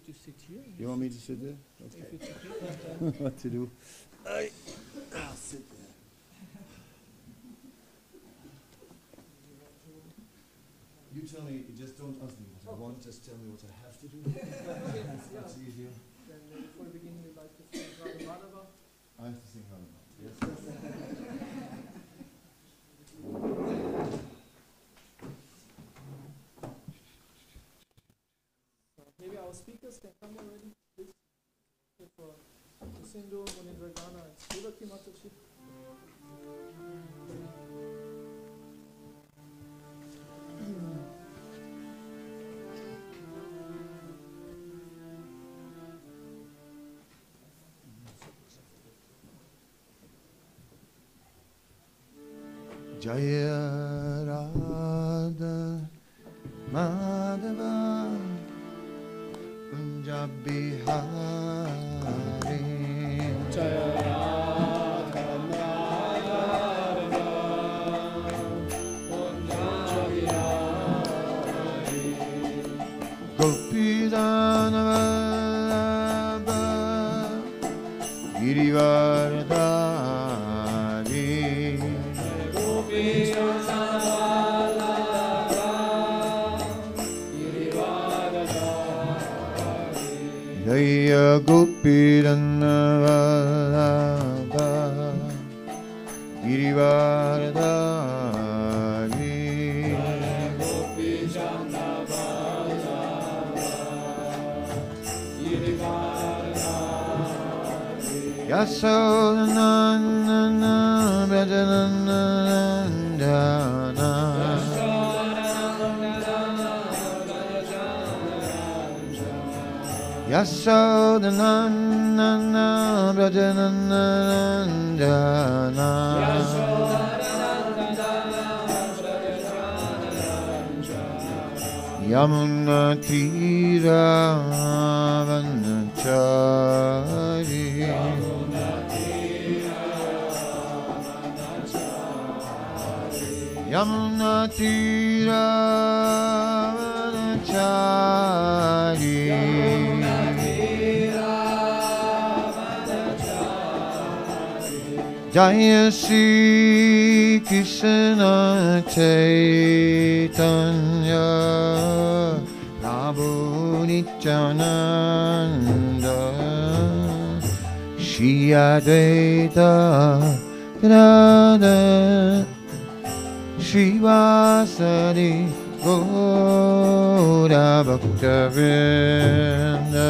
to sit here. You want me to sit there? Okay. If it's okay. What to do? I'll sit there. You tell me, just don't ask me what I want, just tell me what I have to do. That's easier. Then before we begin, we'd like to sing Radha. I have to sing Kanana. Yes. Maybe our speakers can come already, please. For Sindhu, Munindragana, and Srivati Mataji. Jaya Radha Madhava Punjabi Hari Jaya Radha Madhava Punjabi Hari Gopidana Vallabha Girivardhari Jaya Gopidana Vallabha Girivardhari Yasodhanandana Brajanandana Yasodhanandana Brajanandana Yamuna Tira Vanachari Yamuna Tira Vanachari Jaya Shri Krishna Chaitanya Prabhu Nityananda Shri Advaita Radha Shri Vasari Gaura Bhakta Vrinda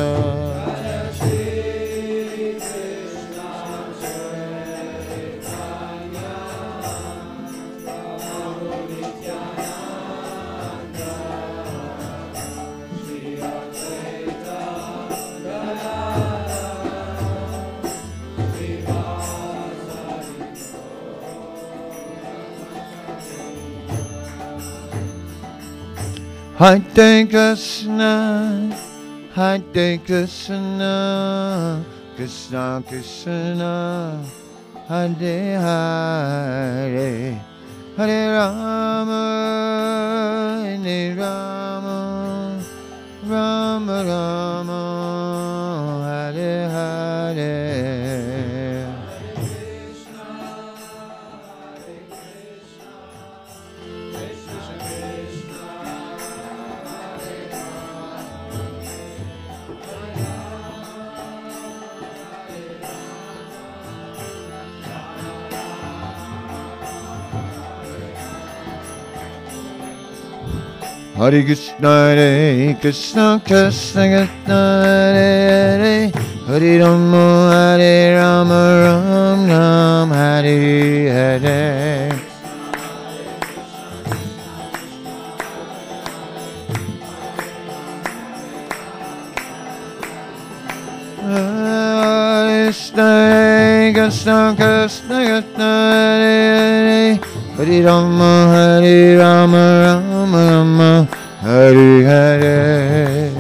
Hare Krishna, Hare Krishna, Krishna Krishna, Hare Hare, Hare Rama, Hare Rama, Rama Rama, Hare Hare. Hare Krishna, Hare Krishna, Krishna Krishna, Hare Hare, Hare Rama, Hare Rama, Ram Ram, Hare Hare. Krishna, Krishna, Krishna, Krishna, Hare Hare, Hare Rama, Hare Rama, Rama Rama, Hare Hare.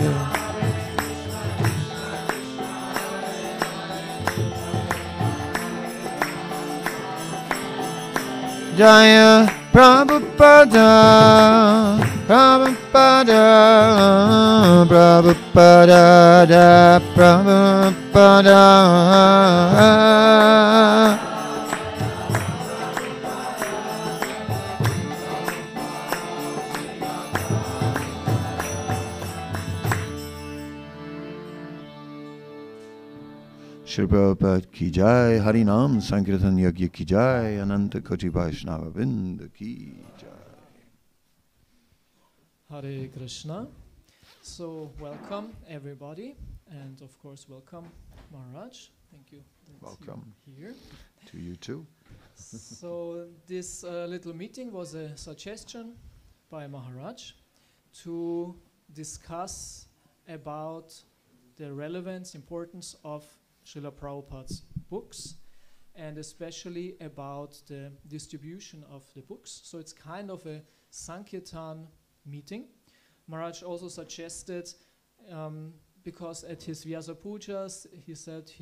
Jaya Prabhupada, Prabhupada, Prabhupada Prabhupada Shri Prabhupada ki jai, Harinam Sankirtan Yagya ki jai, Ananda Koti Vaishnava Vrinda ki jai. Hare Krishna. So welcome everybody, and of course welcome Maharaj. Thank you. Welcome here. To you too. So this little meeting was a suggestion by Maharaj to discuss about the relevance, importance of Srila Prabhupada's books, and especially about the distribution of the books. So it's kind of a Sankirtan meeting. Maharaj also suggested, because at his Vyasa Pujas, he said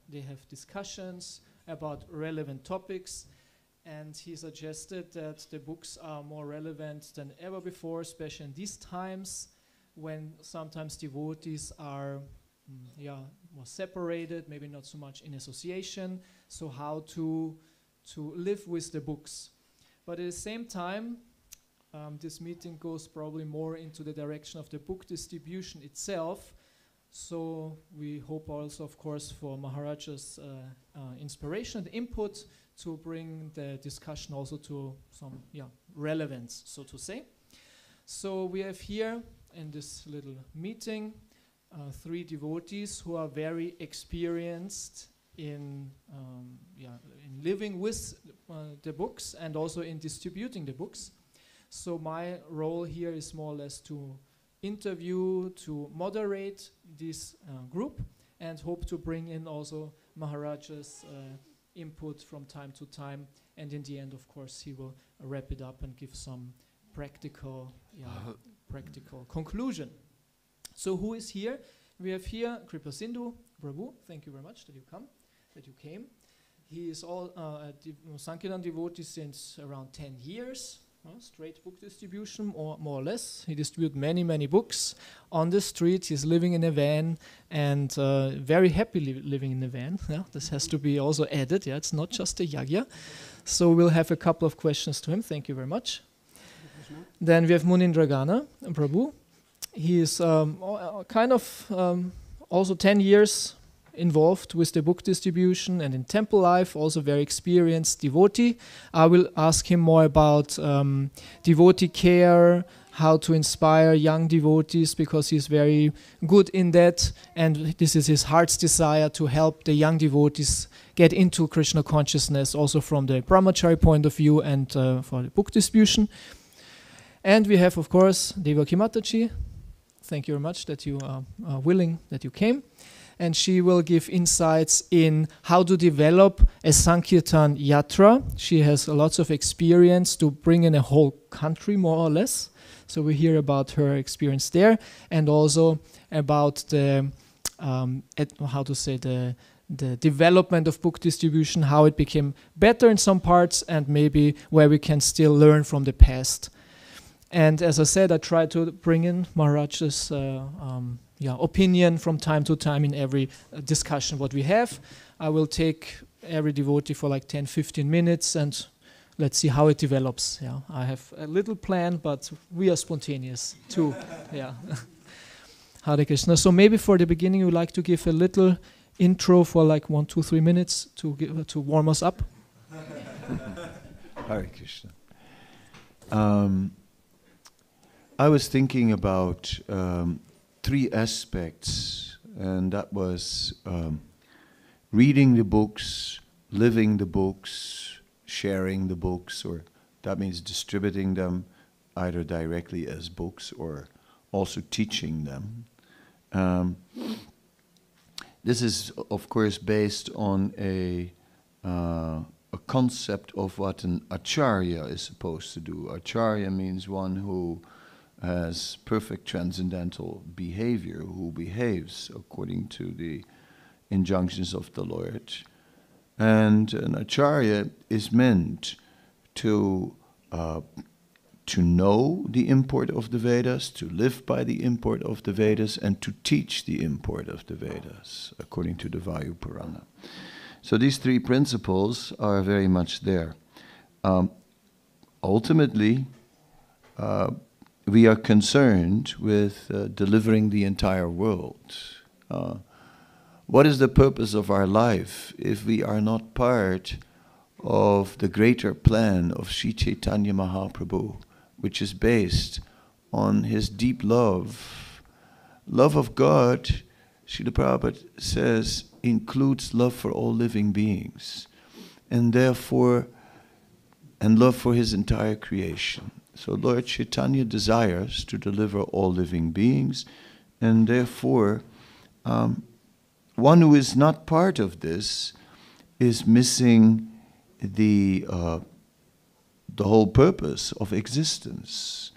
they have discussions about relevant topics, and he suggested that the books are more relevant than ever before, especially in these times when sometimes devotees are more separated, maybe not so much in association, so how to live with the books. But at the same time, this meeting goes probably more into the direction of the book distribution itself, so we hope also, of course, for Maharaj's inspiration and input to bring the discussion also to some relevance, so to say. So we have here in this little meeting 3 devotees who are very experienced in living with the books and also in distributing the books. So my role here is more or less to interview, to moderate this group, and hope to bring in also Maharaj's input from time to time. And in the end, of course, he will wrap it up and give some practical conclusion. So who is here? We have here Kripa Sindhu Prabhu. Thank you very much that you came. He is a Sankirtan devotee since around 10 years. Straight book distribution, more or less. He distributes many books on the street. He's living in a van, and very happily living in a van. This has to be also added. It's not just a yagya. So we'll have a couple of questions to him. Thank you very much. Then we have Munindragana Prabhu. He is also 10 years involved with the book distribution and in temple life, also very experienced devotee. I will ask him more about devotee care, how to inspire young devotees, because he's very good in that, and this is his heart's desire to help the young devotees get into Krishna consciousness, also from the brahmachari point of view and for the book distribution. And we have, of course, Devaki Mataji. Thank you very much that you are willing that you came. And she will give insights in how to develop a Sankirtan Yatra. She has lots of experience to bring in a whole country, more or less. So we hear about her experience there, and also about the the development of book distribution, how it became better in some parts, and maybe where we can still learn from the past. And as I said, I try to bring in Maharaj's opinion from time to time in every discussion what we have. I will take every devotee for like 10-15 minutes, and let's see how it develops. I have a little plan, but we are spontaneous too. Hare Krishna. So maybe for the beginning, you would like to give a little intro for like 1-3 minutes to warm us up. Hare Krishna. I was thinking about 3 aspects, and that was reading the books, living the books, sharing the books, or that means distributing them either directly as books or also teaching them. This is, of course, based on a concept of what an acharya is supposed to do. Acharya means one who has perfect transcendental behavior, who behaves according to the injunctions of the Lord. And an acharya is meant to to know the import of the Vedas, to live by the import of the Vedas, and to teach the import of the Vedas, according to the Vayu Purana. So these three principles are very much there. Ultimately, we are concerned with delivering the entire world. What is the purpose of our life if we are not part of the greater plan of Sri Chaitanya Mahaprabhu, which is based on his deep love? Love of God, Srila Prabhupada says, includes love for all living beings, and therefore, and love for his entire creation. So Lord Chaitanya desires to deliver all living beings, and therefore, one who is not part of this is missing the whole purpose of existence,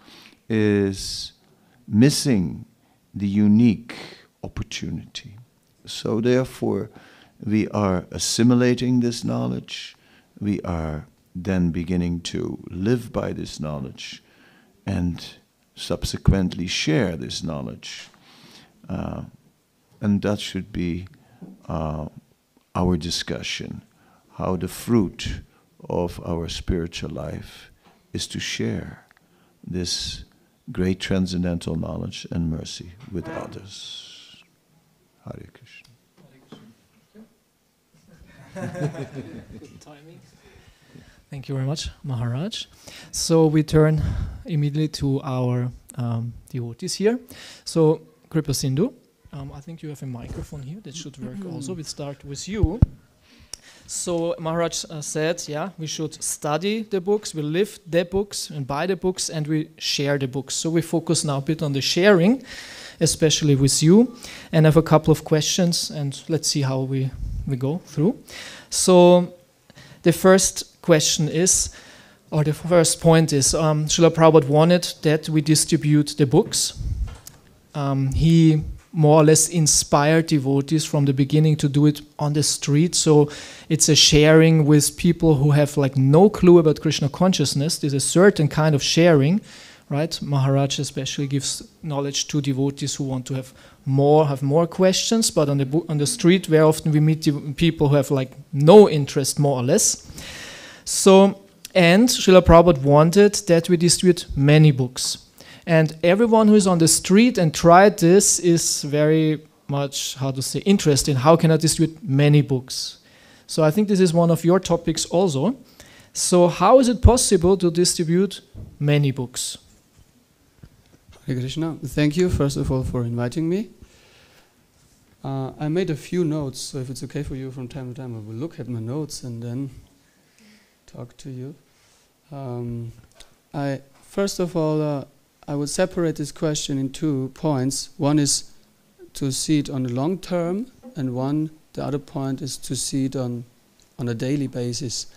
is missing the unique opportunity. So therefore, we are assimilating this knowledge, we are then beginning to live by this knowledge, and subsequently share this knowledge. And that should be our discussion, how the fruit of our spiritual life is to share this great transcendental knowledge and mercy with others. Hare Krishna. Good timing. Thank you very much, Maharaj. So we turn immediately to our devotees here. So Kripa Sindhu, I think you have a microphone here that should work also. We start with you. So Maharaj said, yeah, we should study the books, we live the books and buy the books, and we share the books. So we focus now a bit on the sharing, especially with you, and have a couple of questions, and let's see how we go through. So the first question is, or the first point is, Srila Prabhupada wanted that we distribute the books. He more or less inspired devotees from the beginning to do it on the street. So it's a sharing with people who have like no clue about Krishna consciousness. There's a certain kind of sharing, right? Maharaj especially gives knowledge to devotees who want to have more questions. But on the street, very often we meet people who have like no interest, more or less. So, and Srila Prabhupada wanted that we distribute many books. And everyone who is on the street and tried this is very much, interested in how can I distribute many books. So I think this is one of your topics also. So how is it possible to distribute many books? Hare Krishna. Thank you, first of all, for inviting me. I made a few notes, so if it's okay for you, from time to time I will look at my notes and then talk to you. First of all, I would separate this question in 2 points. One is to see it on the long term, and the other point is to see it on a daily basis.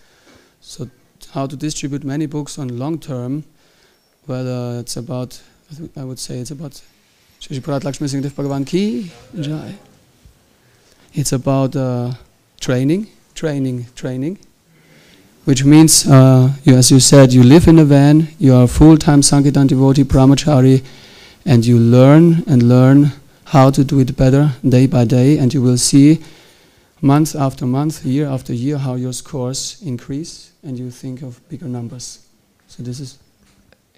So how to distribute many books on long term, whether it's about, I would say it's about Shri Purat Lakshmi Singh Dev Bhagavan Ki Jai. It's about training, which means, as you said, you live in a van, you are a full-time Sankirtan devotee, brahmachari, and you learn how to do it better day by day, and you will see month after month, year after year, how your scores increase, and you think of bigger numbers. So this is...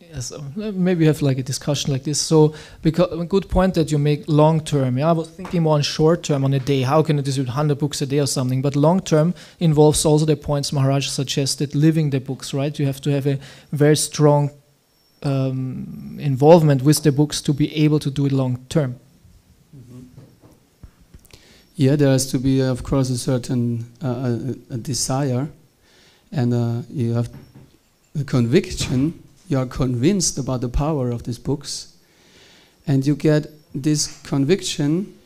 Yes, maybe have like a discussion like this. So, because a good point that you make long term. Yeah, I was thinking more on short term, on a day. How can I distribute 100 books a day or something? But long term involves also the points Maharaj suggested, living the books. Right? You have to have a very strong involvement with the books to be able to do it long term. Mm-hmm. Yeah, there has to be, of course, a certain a desire, and you have a conviction. You are convinced about the power of these books, and you get this conviction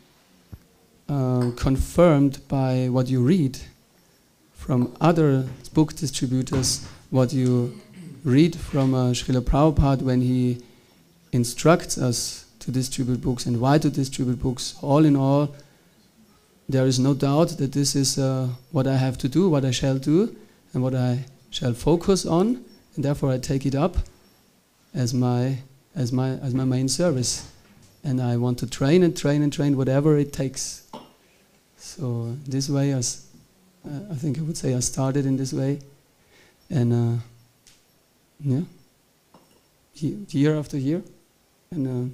confirmed by what you read from other book distributors, what you read from Srila Prabhupada when he instructs us to distribute books and why to distribute books. All in all, there is no doubt that this is what I have to do, what I shall do, and what I shall focus on, and therefore I take it up. as my main service, and I want to train and train and train whatever it takes. So this way, I think I would say I started in this way, and year after year, and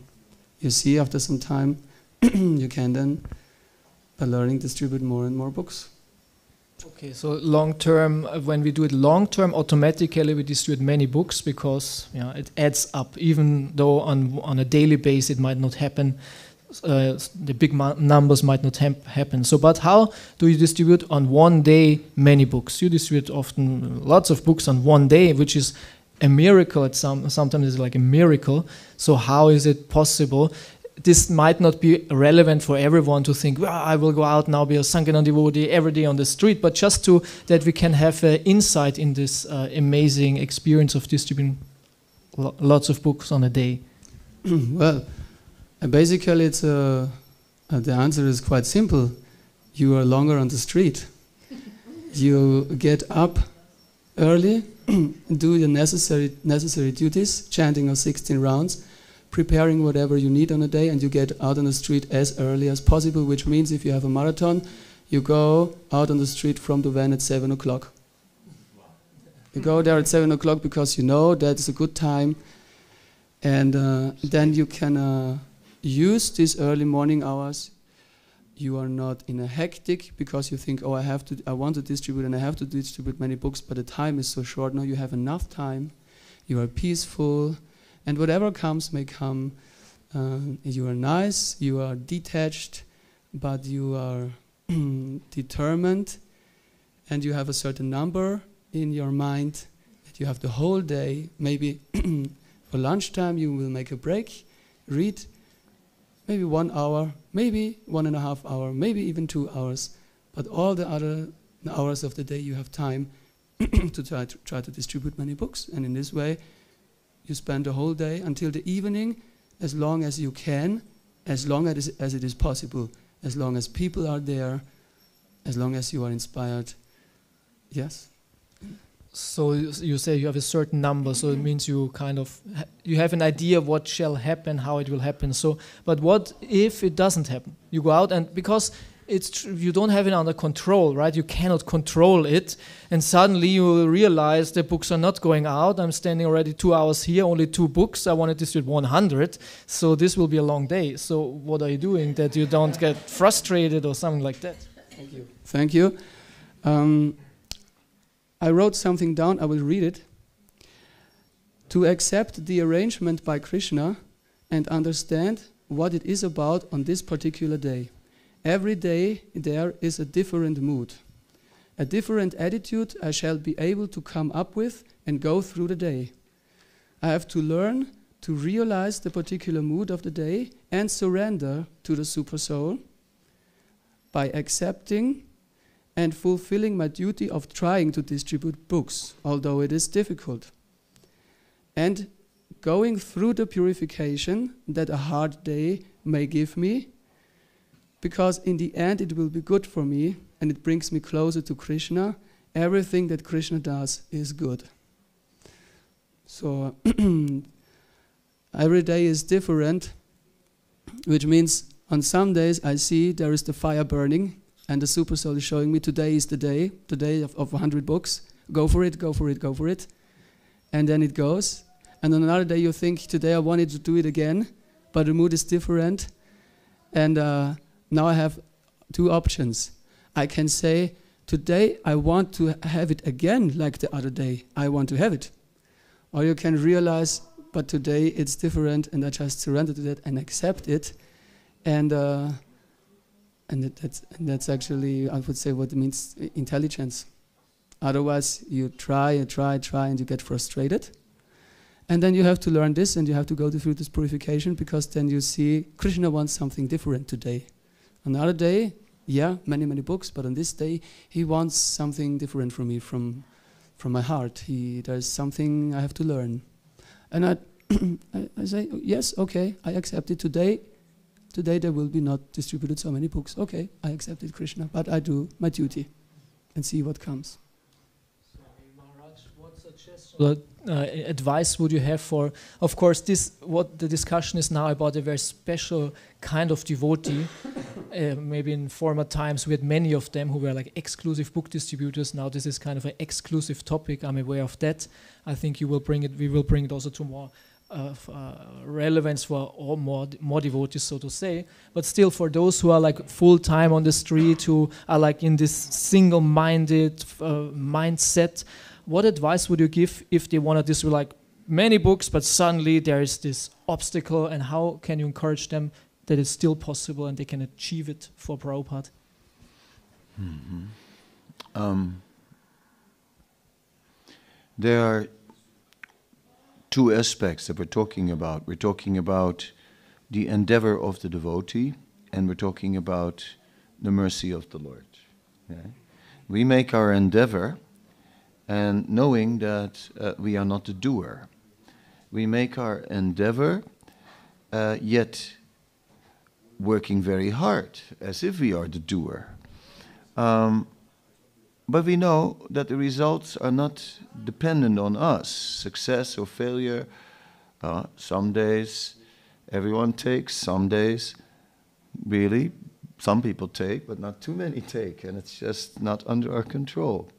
you see after some time you can then, by learning, distribute more and more books. Okay, so long term, when we do it long term, automatically we distribute many books because it adds up. Even though on a daily basis it might not happen, the big numbers might not happen. So, but how do you distribute on one day many books? You distribute often lots of books on one day, which is a miracle. Sometimes it's like a miracle. So, how is it possible? This might not be relevant for everyone to think, well, I will go out now, be a Sankirtan devotee every day on the street, but just that we can have insight in this amazing experience of distributing lots of books on a day. Well, basically it's the answer is quite simple. You are longer on the street. You get up early, do the necessary duties, chanting of 16 rounds, preparing whatever you need on a day, and you get out on the street as early as possible, which means if you have a marathon, you go out on the street from the van at 7 o'clock. You go there at 7 o'clock because you know that's a good time, and then you can use these early morning hours. You are not in a hectic because you think, oh, I want to distribute and I have to distribute many books, but the time is so short. No, you have enough time. You are peaceful. And whatever comes may come. You are nice, you are detached, but you are determined, and you have a certain number in your mind that you have the whole day. Maybe for lunchtime you will make a break, read maybe 1 hour, maybe 1.5 hours, maybe even 2 hours. But all the other hours of the day you have time to try to distribute many books. And in this way, you spend the whole day until the evening, as long as you can, as long as it is possible, as long as people are there, as long as you are inspired. Yes? So you say you have a certain number, so it means you you have an idea of what shall happen, how it will happen. So, but what if it doesn't happen? You go out and because you don't have it under control, right? You cannot control it, and suddenly you realize the books are not going out. I'm standing already 2 hours here, only 2 books. I want to distribute 100, so this will be a long day. So what are you doing that you don't get frustrated or something like that? Thank you. Thank you. I wrote something down. I will read it. To accept the arrangement by Krishna and understand what it is about on this particular day. Every day there is a different mood, a different attitude I shall be able to come up with and go through the day. I have to learn to realize the particular mood of the day and surrender to the Super Soul by accepting and fulfilling my duty of trying to distribute books, although it is difficult, and going through the purification that a hard day may give me, because in the end it will be good for me and it brings me closer to Krishna. Everything that Krishna does is good. So every day is different, which means on some days I see there is the fire burning and the Super Soul is showing me today is the day of 100 books. Go for it, go for it, go for it. And then it goes. And on another day you think, today I wanted to do it again, but the mood is different. And now I have 2 options. I can say, today I want to have it again like the other day. I want to have it. Or you can realize, but today it's different and I just surrender to that and accept it. And that's actually, I would say, what it means intelligence. Otherwise you try and you get frustrated. And then you have to learn this and you have to go through this purification, because then you see Krishna wants something different today. Another day, yeah, many books, but on this day he wants something different from me, from my heart. There's something I have to learn. And I say, yes, okay, I accept it today. Today there will be not distributed so many books. Okay, I accept it, Krishna, but I do my duty and see what comes. Swami Maharaj, what suggestion What advice would you have for, of course, what the discussion is now about a very special kind of devotee. Maybe in former times we had many of them who were like exclusive book distributors. Now this is kind of an exclusive topic. I'm aware of that. I think we will bring it also to more relevance for all more devotees, so to say. But still, for those who are like full time on the street, who are like in this single-minded mindset, what advice would you give if they want to distribute like many books, but suddenly there is this obstacle, and how can you encourage them that it's still possible and they can achieve it for Prabhupada? There are two aspects that we're talking about. We're talking about the endeavor of the devotee, and we're talking about the mercy of the Lord. Okay? We make our endeavor, and knowing that we are not the doer. We make our endeavor, yet working very hard, as if we are the doer. But we know that the results are not dependent on us, success or failure. Some days everyone takes, some days really some people take, but not too many take, and it's just not under our control.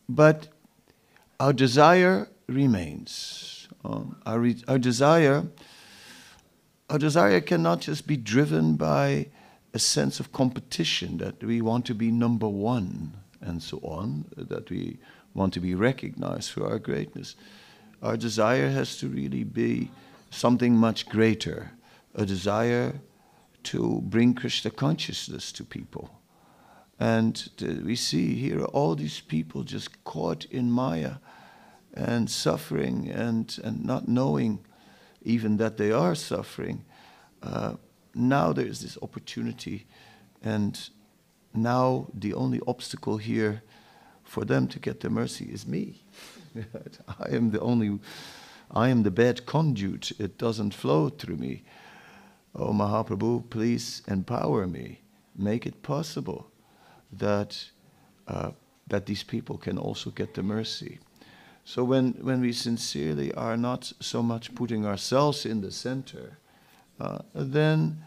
But our desire remains. Our desire cannot just be driven by a sense of competition, that we want to be number one and so on, that we want to be recognized for our greatness. Our desire has to really be something much greater, a desire to bring Krishna consciousness to people. And we see here all these people just caught in Maya and suffering and not knowing even that they are suffering. Now there's this opportunity, and now the only obstacle here for them to get the mercy is me. I am the bad conduit. It doesn't flow through me. Oh Mahaprabhu, please empower me. Make it possible that these people can also get the mercy. So when we sincerely are not so much putting ourselves in the center, then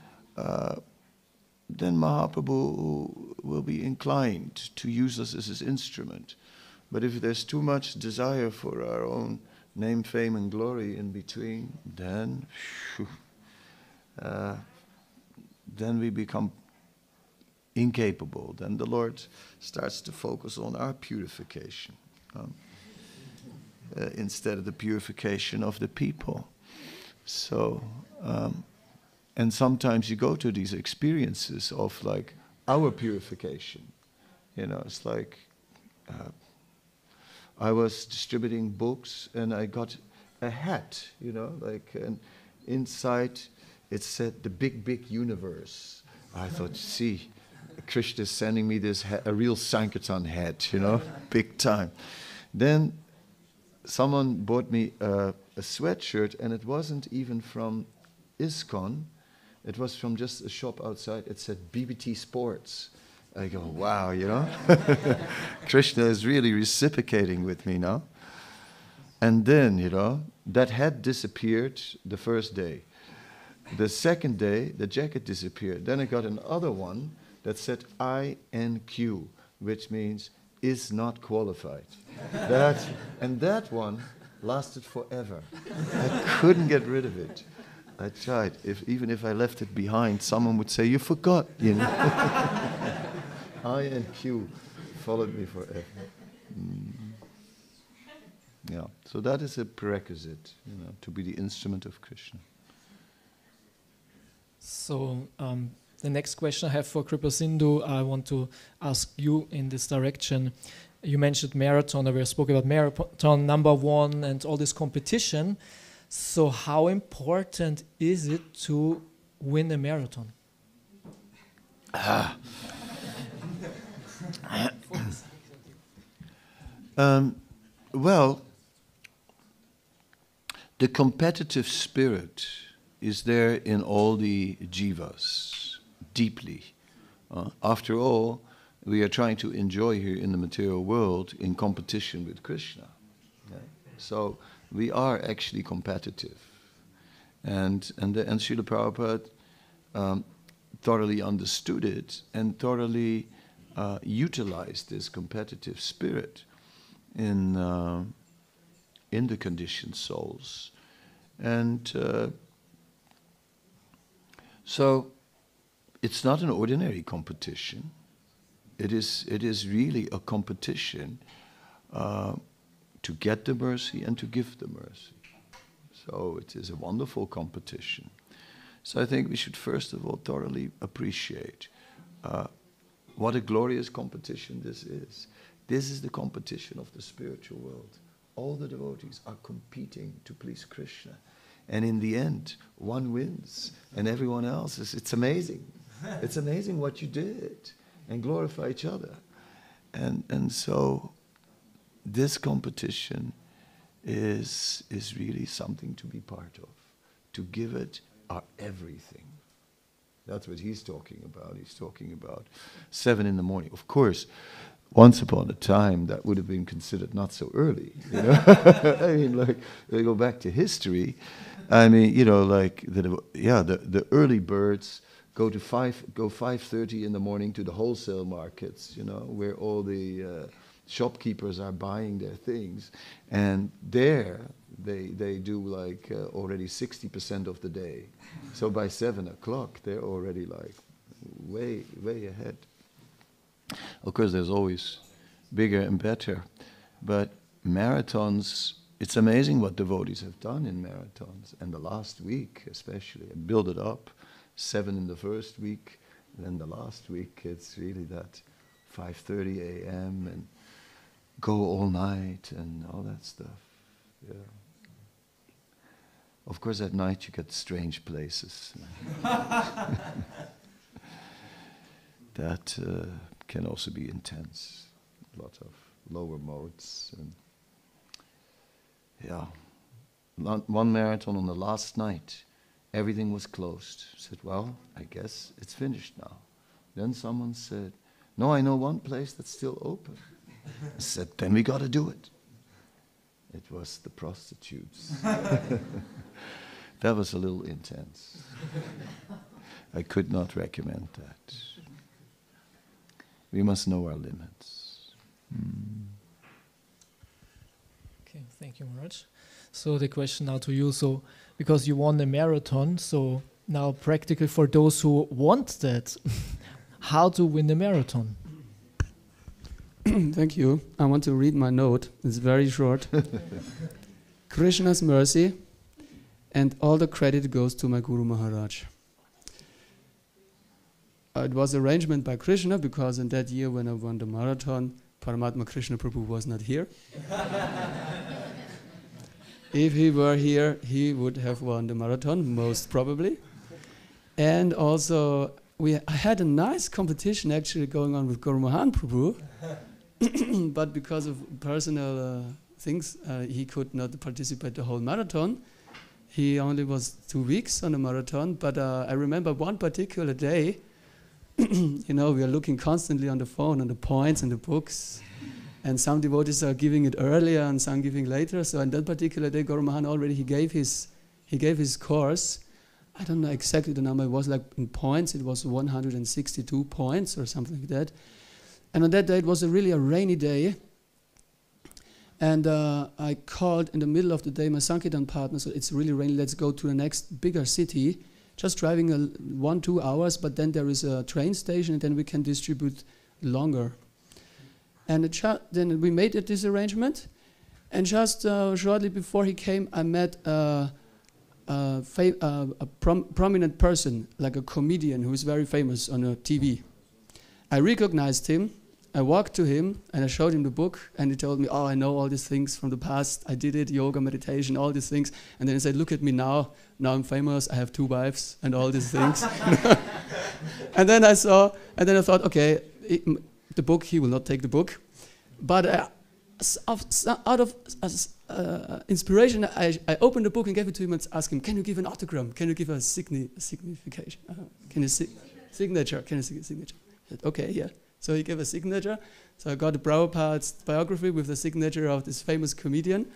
Mahaprabhu will be inclined to use us as his instrument. But if there's too much desire for our own name, fame, and glory in between, then we become incapable. Then the Lord starts to focus on our purification instead of the purification of the people. So, and sometimes you go to these experiences of like our purification. You know, it's like I was distributing books and I got a hat, you know, like, and inside it said the big universe. I thought, see, Krishna is sending me this a real Sankirtan hat, you know, big time. Then someone bought me a sweatshirt, and it wasn't even from ISKCON. It was from just a shop outside. It said BBT Sports. I go, wow, you know. Krishna is really reciprocating with me now. And then, you know, that hat disappeared the first day. The second day, the jacket disappeared. Then I got another one that said INQ, which means is not qualified. That one lasted forever. I couldn't get rid of it. I tried. Even if I left it behind, someone would say, you forgot, you know. INQ followed me forever. Yeah, so that is a prerequisite, you know, to be the instrument of Krishna. So the next question I have for Kripa Sindhu, I want to ask you in this direction. You mentioned marathon, or we spoke about marathon #1 and all this competition. So how important is it to win a marathon? Well, the competitive spirit is there in all the jivas, deeply. After all, we are trying to enjoy here in the material world in competition with Krishna. Okay? So we are actually competitive. And Srila Prabhupada thoroughly understood it and thoroughly utilized this competitive spirit in the conditioned souls. And so it's not an ordinary competition. It is really a competition to get the mercy and to give the mercy. So it is a wonderful competition. So I think we should first of all thoroughly appreciate what a glorious competition this is. This is the competition of the spiritual world. All the devotees are competing to please Krishna. And in the end, one wins and everyone else is, it's amazing. It's amazing what you did. And glorify each other. And so this competition is really something to be part of. To give it our everything. That's what he's talking about. He's talking about 7 in the morning. Of course, once upon a time that would have been considered not so early. You know? I mean, like, they go back to history. I mean, you know, like the early birds go 5:30 in the morning to the wholesale markets, you know, where all the shopkeepers are buying their things, and there they do like already 60% of the day. So by 7 o'clock they're already like way ahead. Of course, there's always bigger and better, but marathons. It's amazing what devotees have done in marathons, and the last week especially, and build it up. 7 in the first week, then the last week it's really that 5:30 a.m. and go all night and all that stuff. Yeah. Of course, at night you get strange places. That can also be intense. A lot of lower modes. And yeah, one marathon on the last night. Everything was closed. I said, well, I guess it's finished now. Then someone said, no, I know one place that's still open. I said, then we got to do it. It was the prostitutes. That was a little intense. I could not recommend that. We must know our limits. Okay, thank you, Maharaj. So the question now to you, so because you won the marathon, so now practically for those who want that, how to win the marathon? Thank you. I want to read my note. It's very short. Krishna's mercy, and all the credit goes to my Guru Maharaj. It was arrangement by Krishna, because in that year when I won the marathon, Paramatma Krishna Prabhu was not here. If he were here, he would have won the marathon, most probably. And also, I had a nice competition actually going on with Guru Mohan Prabhu, but because of personal things, he could not participate the whole marathon. He only was 2 weeks on the marathon, but I remember one particular day, you know, we are looking constantly on the phone, on the points and the books, and some devotees are giving it earlier and some giving later. So on that particular day, Guru Mahan already he gave his course. I don't know exactly the number. It was like in points. It was 162 points or something like that. And on that day, it was really a rainy day. And I called in the middle of the day my Sankirtan partner. So it's really rainy. Let's go to the next bigger city. Just driving 1-2 hours, but then there is a train station, and then we can distribute longer. And then we made this arrangement, and just shortly before he came, I met a prominent person, like a comedian who is very famous on TV. I recognized him, I walked to him, and I showed him the book, and he told me, oh, I know all these things from the past, I did it, yoga, meditation, all these things. And then he said, look at me now I'm famous, I have 2 wives, and all these things. And then I thought, okay, the book, he will not take the book. But out of inspiration, I opened the book and gave it to him and asked him, can you give an autogram? Can you give a signification? Can you signature? Can you signature? He said, okay, yeah. So he gave a signature. So I got the Prabhupada's biography with the signature of this famous comedian.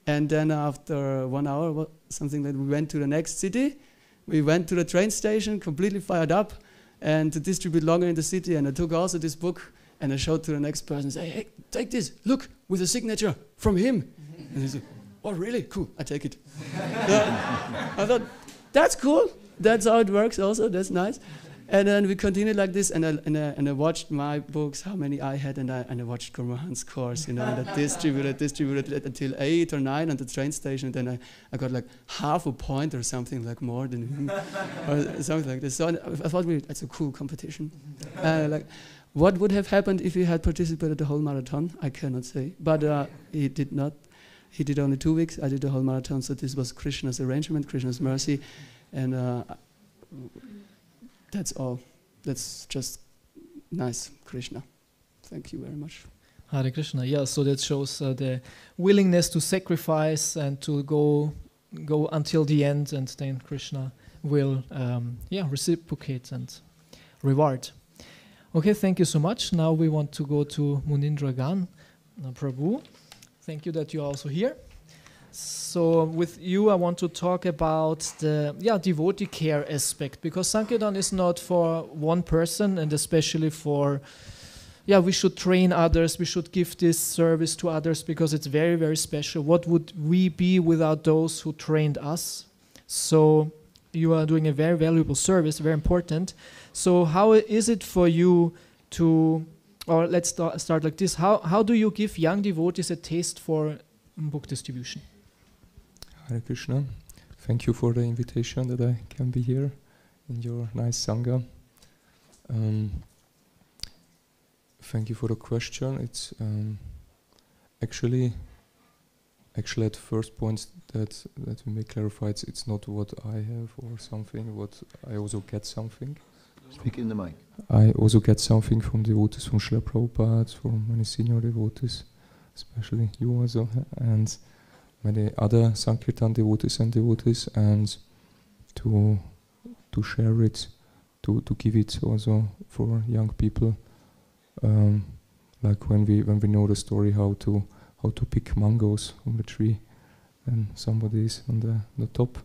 And then after 1 hour, something like we went to the next city. We went to the train station, completely fired up, and to distribute longer in the city. And I took also this book, and I showed to the next person, and say, hey, take this, look, with a signature from him. And he said, oh, really? Cool, I take it. So I thought, that's cool. That's how it works also, that's nice. And then we continued like this, and I watched my books, how many I had, and I watched Gurmahan's course, and I distributed it until 8 or 9 on the train station, and then I got like half a point or something, like more than him, or something like this. So I thought, that's a cool competition. Like, what would have happened if he had participated the whole marathon? I cannot say, but he did not. He did only 2 weeks, I did the whole marathon, so this was Krishna's arrangement, Krishna's mercy, and that's all. That's just nice, Krishna. Thank you very much. Hare Krishna. Yeah, so that shows the willingness to sacrifice and to go until the end, and then Krishna will reciprocate and reward. Okay, thank you so much. Now we want to go to Munindra Gan Prabhu. Thank you that you're also here. So with you, I want to talk about the devotee care aspect, because Sankirtan is not for one person, and especially for, we should train others, we should give this service to others because it's very, very special. What would we be without those who trained us? So you are doing a very valuable service, very important. So how is it for you to, or let's start like this, how do you give young devotees a taste for book distribution? Hare Krishna. Thank you for the invitation that I can be here in your nice Sangha. Thank you for the question. It's actually at first point that we may clarify, it's not what I have or something, what I also get something. Speak in the mic. I also get something from devotees from Srila Prabhupada, from many senior devotees, especially you also, and many other Sankirtan devotees, and to share it, to give it also for young people, like when we know the story how to pick mangoes from the tree, and somebody is on the top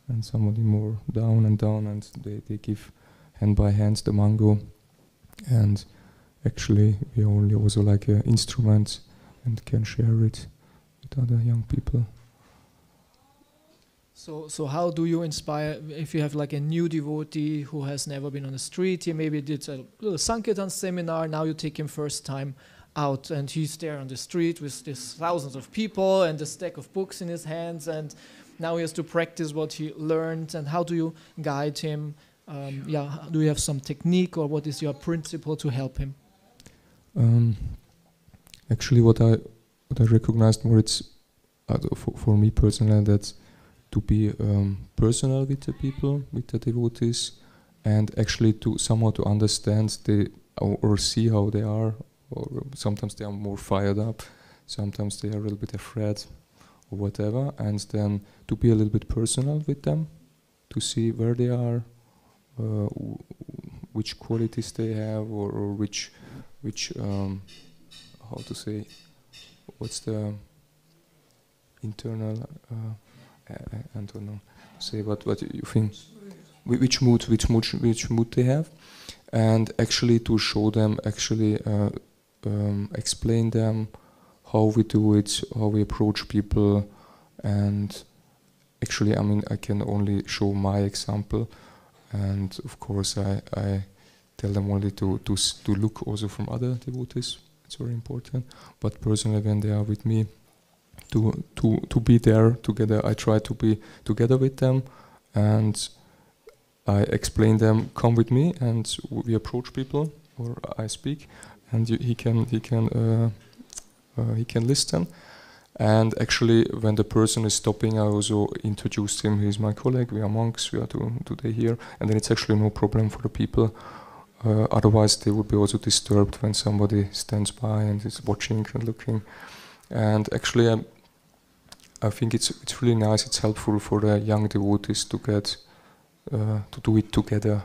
and somebody more down, and they give hand by hand the mango, and actually we only also like an instrument and can share it with other young people. So how do you inspire, if you have like a new devotee who has never been on the street, he maybe did a little Sankirtan seminar, now you take him first time out and he's there on the street with these thousands of people and a stack of books in his hands, and now he has to practice what he learned, and how do you guide him? Do you have some technique, or what is your principle to help him? Actually, what I recognized more, it's for me personally, that to be personal with the people, with the devotees, and actually to somehow to understand or see how they are, or sometimes they are more fired up, sometimes they are a little bit afraid or whatever, and then to be a little bit personal with them, to see where they are, which qualities they have, or which how to say, what's the internal, I don't know, say what you think, which mood they have, and actually to show them, actually explain them how we do it, how we approach people, and actually, I mean, I can only show my example, and of course I tell them only to look also from other devotees. It's very important. But personally, when they are with me, to be there together, I try to be together with them, and I explain them, come with me, and we approach people, or I speak, and he can listen. And actually, when the person is stopping, I also introduce him. He's my colleague. We are monks. We are today here, and then it's actually no problem for the people. Otherwise, they would be also disturbed when somebody stands by and is watching and looking. And actually, I think it's really nice. It's helpful for the young devotees to get to do it together.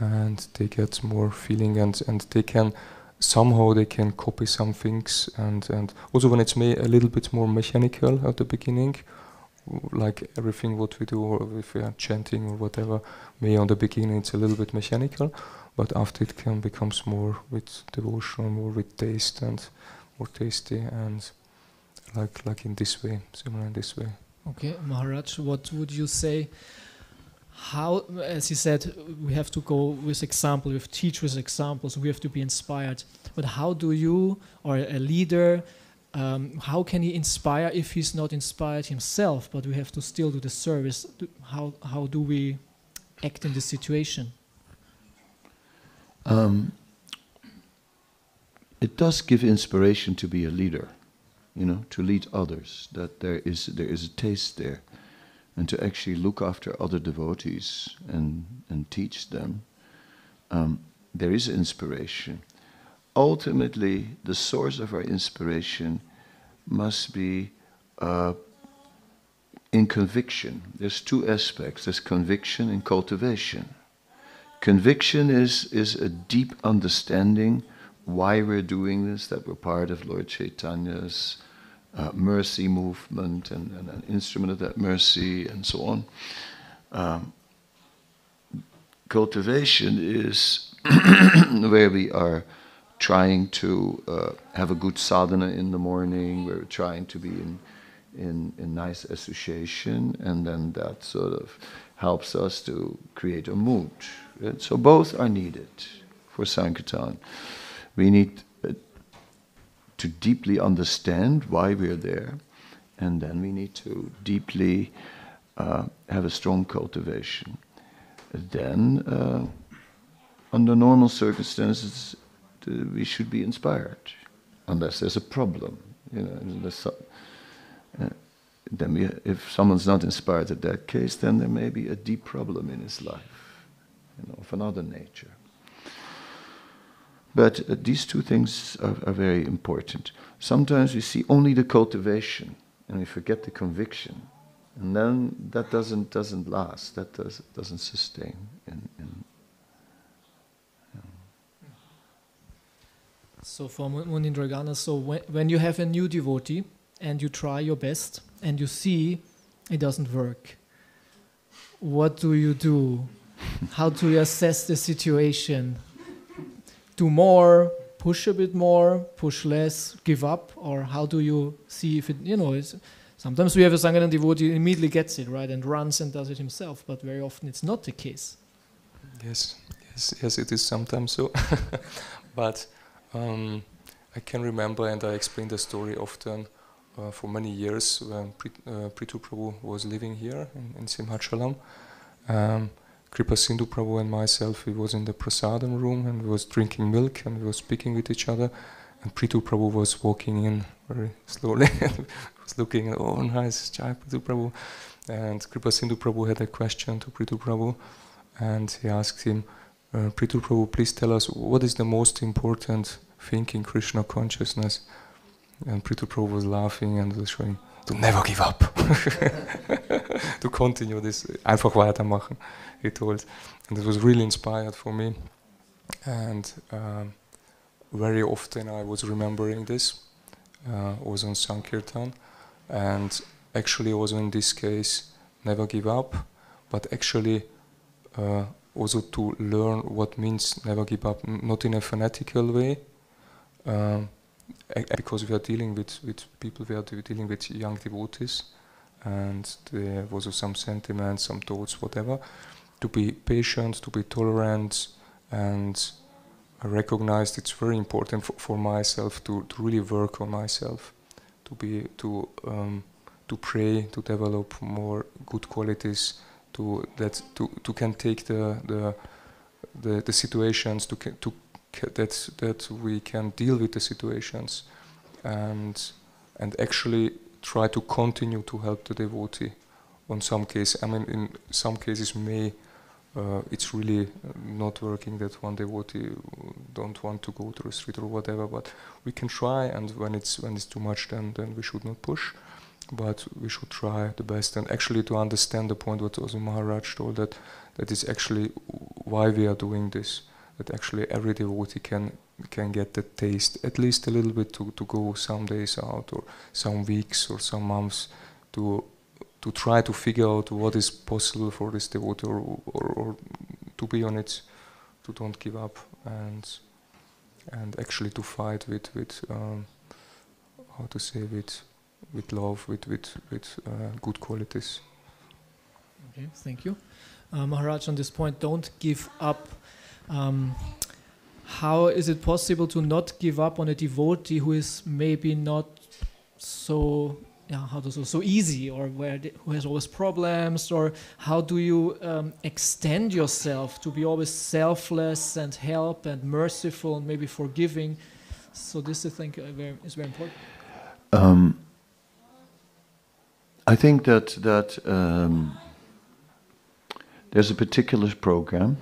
and they get more feeling, and they can somehow they can copy some things, and also when it's a little bit more mechanical at the beginning, like everything what we do, or if we are chanting or whatever, on the beginning it's a little bit mechanical, but after it becomes more with devotion, more with taste, and more tasty, and like in this way, similar in this way. Okay, Maharaj, what would you say? How, as you said, we have to go with example, we have to teach with examples, we have to be inspired. But how do you, or a leader, how can he inspire if he's not inspired himself, but we have to still do the service? How do we act in this situation? It does give inspiration to be a leader, to lead others, that there is a taste there, and to actually look after other devotees and teach them. There is inspiration. Ultimately, the source of our inspiration must be in conviction. There's two aspects. There's conviction and cultivation. Conviction is a deep understanding why we're doing this, that we're part of Lord Chaitanya's mercy movement and an instrument of that mercy and so on. Cultivation is where we are trying to have a good sadhana in the morning, we're trying to be in nice association, and then that sort of helps us to create a mood. Right? So both are needed for Sankirtan. We need to deeply understand why we're there, and then we need to deeply have a strong cultivation. Then, under normal circumstances, we should be inspired, unless there's a problem. Then if someone's not inspired in that case, then there may be a deep problem in his life, of another nature. But these two things are very important. Sometimes we see only the cultivation, and we forget the conviction, and then that doesn't last. That doesn't sustain. So for Munindragana, so when you have a new devotee and you try your best and you see it doesn't work, what do you do? How do you assess the situation? Do more, push a bit more, push less, give up? Or how do you see if it, sometimes we have a Sangha devotee who immediately gets it, right, and runs and does it himself, but very often it's not the case. Yes, it is sometimes so. But I can remember, and I explain the story often, for many years when Prithu Prabhu was living here in Simhachalam. Kripa Sindhu Prabhu and myself, we was in the prasadam room and we was drinking milk and we was speaking with each other, and Prithu Prabhu was walking in very slowly and was looking at, oh nice, Jai Prithu Prabhu. And Kripa Sindhu Prabhu had a question to Prithu Prabhu, and he asked him, Prithu Prabhu, please tell us what is the most important thing in Krishna consciousness? And Prithu Prabhu was laughing and was showing, to never give up, to continue this, einfach weitermachen, he told. And it was really inspired for me. And very often I was remembering this, also on Sankirtan, and actually also in this case, never give up, but actually also to learn what means never give up, not in a fanatical way, because we are dealing with people, we are dealing with young devotees, and there was also some sentiments, some thoughts, whatever. To be patient, to be tolerant, and I recognized it's very important for myself to really work on myself, to pray, to develop more good qualities, to can take the situations, that we can deal with the situations, and actually try to continue to help the devotee. On some cases, I mean, in some cases, it's really not working that one devotee don't want to go to the street or whatever. But we can try, and when it's too much, then we should not push. But we should try the best, and actually to understand the point what also Maharaj told, that is actually why we are doing this. That actually every devotee can get the taste, at least a little bit, to go some days out or some weeks or some months to try to figure out what is possible for this devotee or to be on it, to don't give up and actually to fight with how to say, with love, with good qualities. Okay, thank you. Maharaj, on this point, don't give up. How is it possible to not give up on a devotee who is maybe not so, so easy, or who has always problems, or how do you extend yourself to be always selfless and help and merciful and maybe forgiving? So this, I think, is very important. I think that there's a particular program.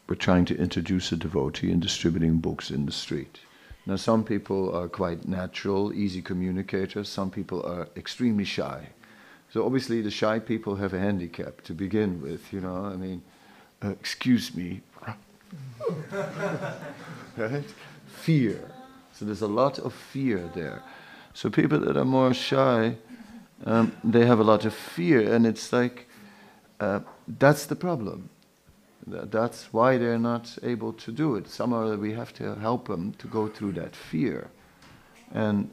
We're trying to introduce a devotee in distributing books in the street. Now, some people are quite natural, easy communicators. Some people are extremely shy. So obviously the shy people have a handicap to begin with, you know. I mean, excuse me. Right? Fear. So there's a lot of fear there. So people that are more shy, they have a lot of fear, and it's like, that's the problem. That's why they're not able to do it. Somehow we have to help them to go through that fear, and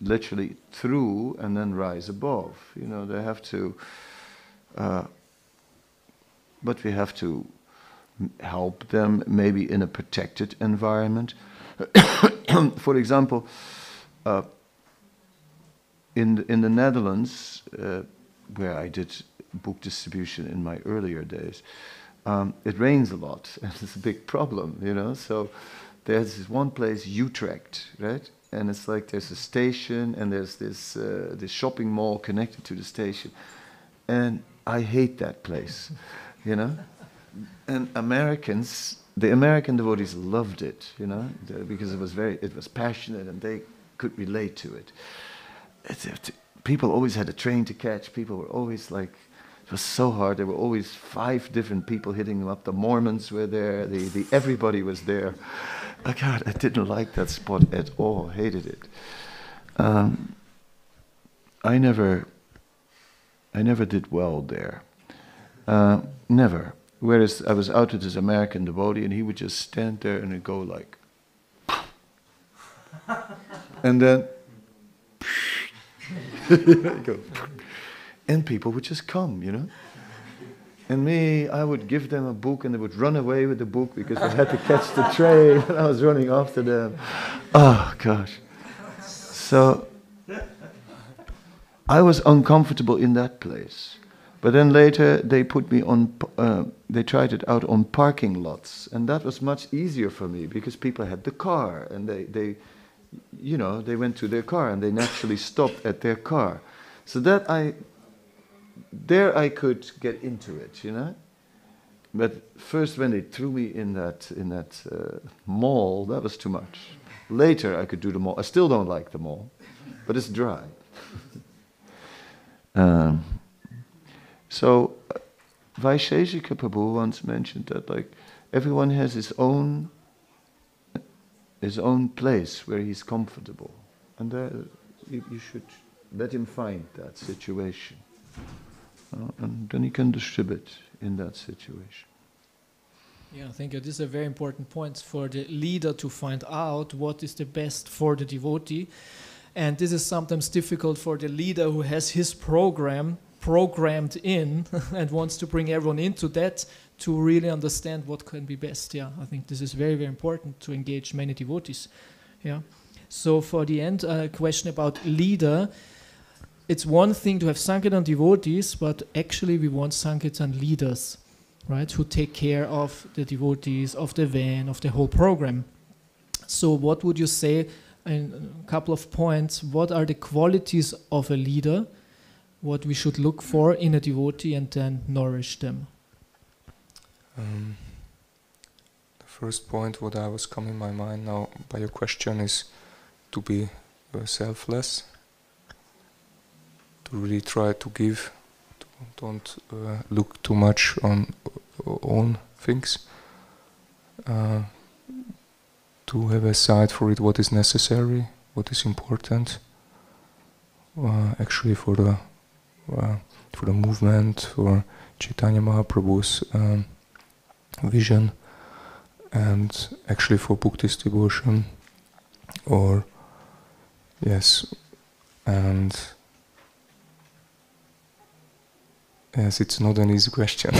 literally through, and then rise above. You know, they have to, but we have to help them maybe in a protected environment. For example, in the Netherlands, where I did book distribution in my earlier days, it rains a lot, and it's a big problem, you know. So there's this one place, Utrecht, right? And it's like there's a station, and there's this shopping mall connected to the station, and I hate that place, you know. And the American devotees loved it, you know, because it was passionate, and they could relate to it. People always had a train to catch. People were always like, it was so hard. There were always 5 different people hitting them up. The Mormons were there. Everybody was there. Oh God, I didn't like that spot at all. Hated it. I never did well there. Never. Whereas I was out with this American devotee, and he would just stand there and he'd go like, and then, go, and people would just come, you know. And me, I would give them a book, and they would run away with the book because I had to catch the train, and I was running after them. Oh gosh. So I was uncomfortable in that place. But then later they put me on, they tried it out on parking lots, and that was much easier for me because people had the car, and they went to their car, and they naturally stopped at their car. So that I could get into it, you know. But first, when they threw me in that mall, that was too much. Later, I could do the mall. I still don't like the mall, but it's dry. So, Vaisheshika Prabhu once mentioned that, like, everyone has his own place where he's comfortable, and you should let him find that situation, and then he can distribute in that situation. Yeah, I think this is a very important point for the leader to find out what is the best for the devotee, and this is sometimes difficult for the leader who has his program programmed in and wants to bring everyone into that to really understand what can be best. Yeah, I think this is very, very important to engage many devotees. Yeah. So for the end, a question about leader. It's one thing to have Sankirtan devotees, but actually we want Sankirtan leaders, right, who take care of the devotees, of the van, of the whole program. So what would you say, in a couple of points, what are the qualities of a leader, what we should look for in a devotee, and then nourish them? The first point what I was coming in my mind now by your question is to be selfless, to really try to give, don't look too much on own things. To have a side for it, what is necessary, what is important. Actually, for the movement, for Chaitanya Mahaprabhu's vision, and actually for Buddhist devotion, or yes, and yes, it's not an easy question.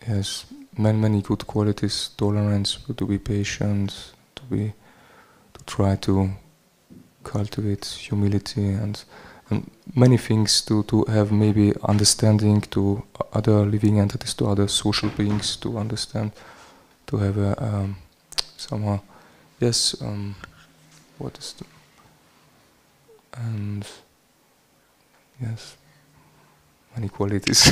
Yes, many good qualities: tolerance, to be patient, to try to cultivate humility, and many things to have maybe understanding to other living entities, to other social beings, to understand, to have a somehow, yes, what is the, and yes, many qualities.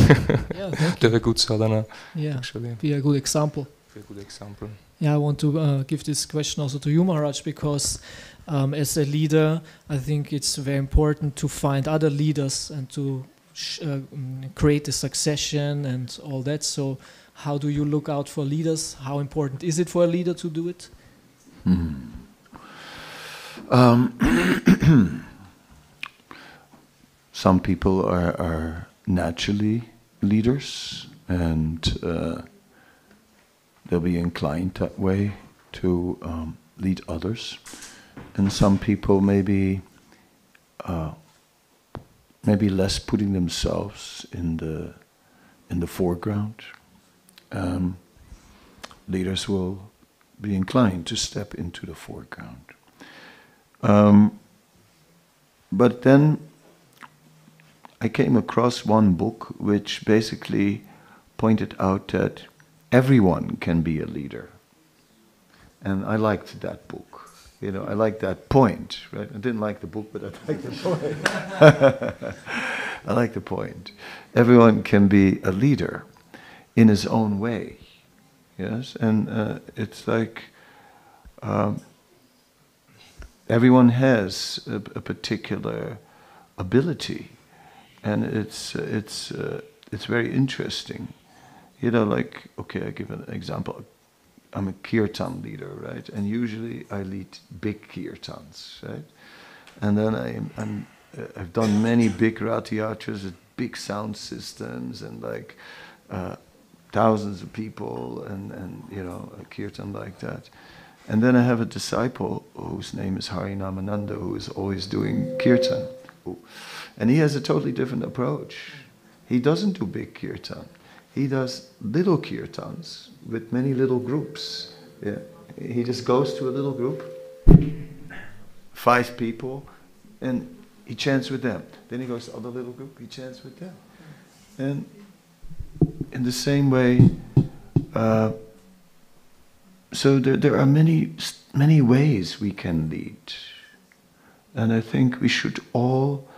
Yeah, thank To you. have a good sadhana, Yeah, actually. be a good example. Be a good example. Yeah, I want to give this question also to you, Maharaj, because as a leader, I think it's very important to find other leaders and to create a succession and all that. So how do you look out for leaders? How important is it for a leader to do it? Some people are naturally leaders, and they'll be inclined that way to lead others. And some people maybe less putting themselves in the foreground. Leaders will be inclined to step into the foreground. But then I came across one book which basically pointed out that everyone can be a leader. And I liked that book. You know, I liked that point, right? I didn't like the book, but I liked the point. I like the point. Everyone can be a leader in his own way. Yes, and it's like everyone has a particular ability, and it's very interesting. You know, like, okay, I give an example. I'm a kirtan leader, right? And usually I lead big kirtans, right? And then I've done many big Rath Yatras with big sound systems and like thousands of people and you know, a kirtan like that. And then I have a disciple whose name is Harinamananda, who is always doing kirtan. And he has a totally different approach. He doesn't do big kirtan. He does little kirtans with many little groups. Yeah. He just goes to a little group, 5 people, and he chants with them. Then he goes to other little group, he chants with them. And in the same way, so there are many ways we can lead. And I think we should all,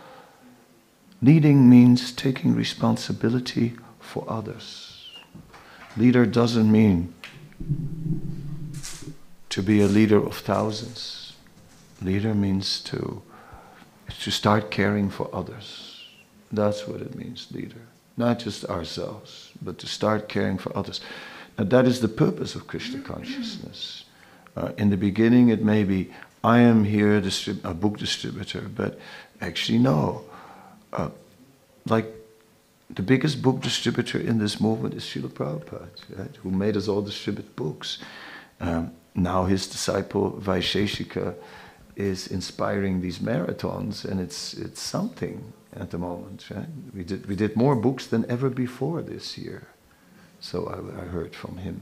leading means taking responsibility for others. Leader doesn't mean to be a leader of thousands. Leader means to start caring for others. That's what it means, leader. Not just ourselves, but to start caring for others. Now that is the purpose of Krishna consciousness. In the beginning it may be, I am here a book distributor, but actually no. Like the biggest book distributor in this movement is Srila Prabhupada, right? Who made us all distribute books. Now his disciple Vaisheshika is inspiring these marathons, and it's something at the moment, right? We did more books than ever before this year. So I heard from him.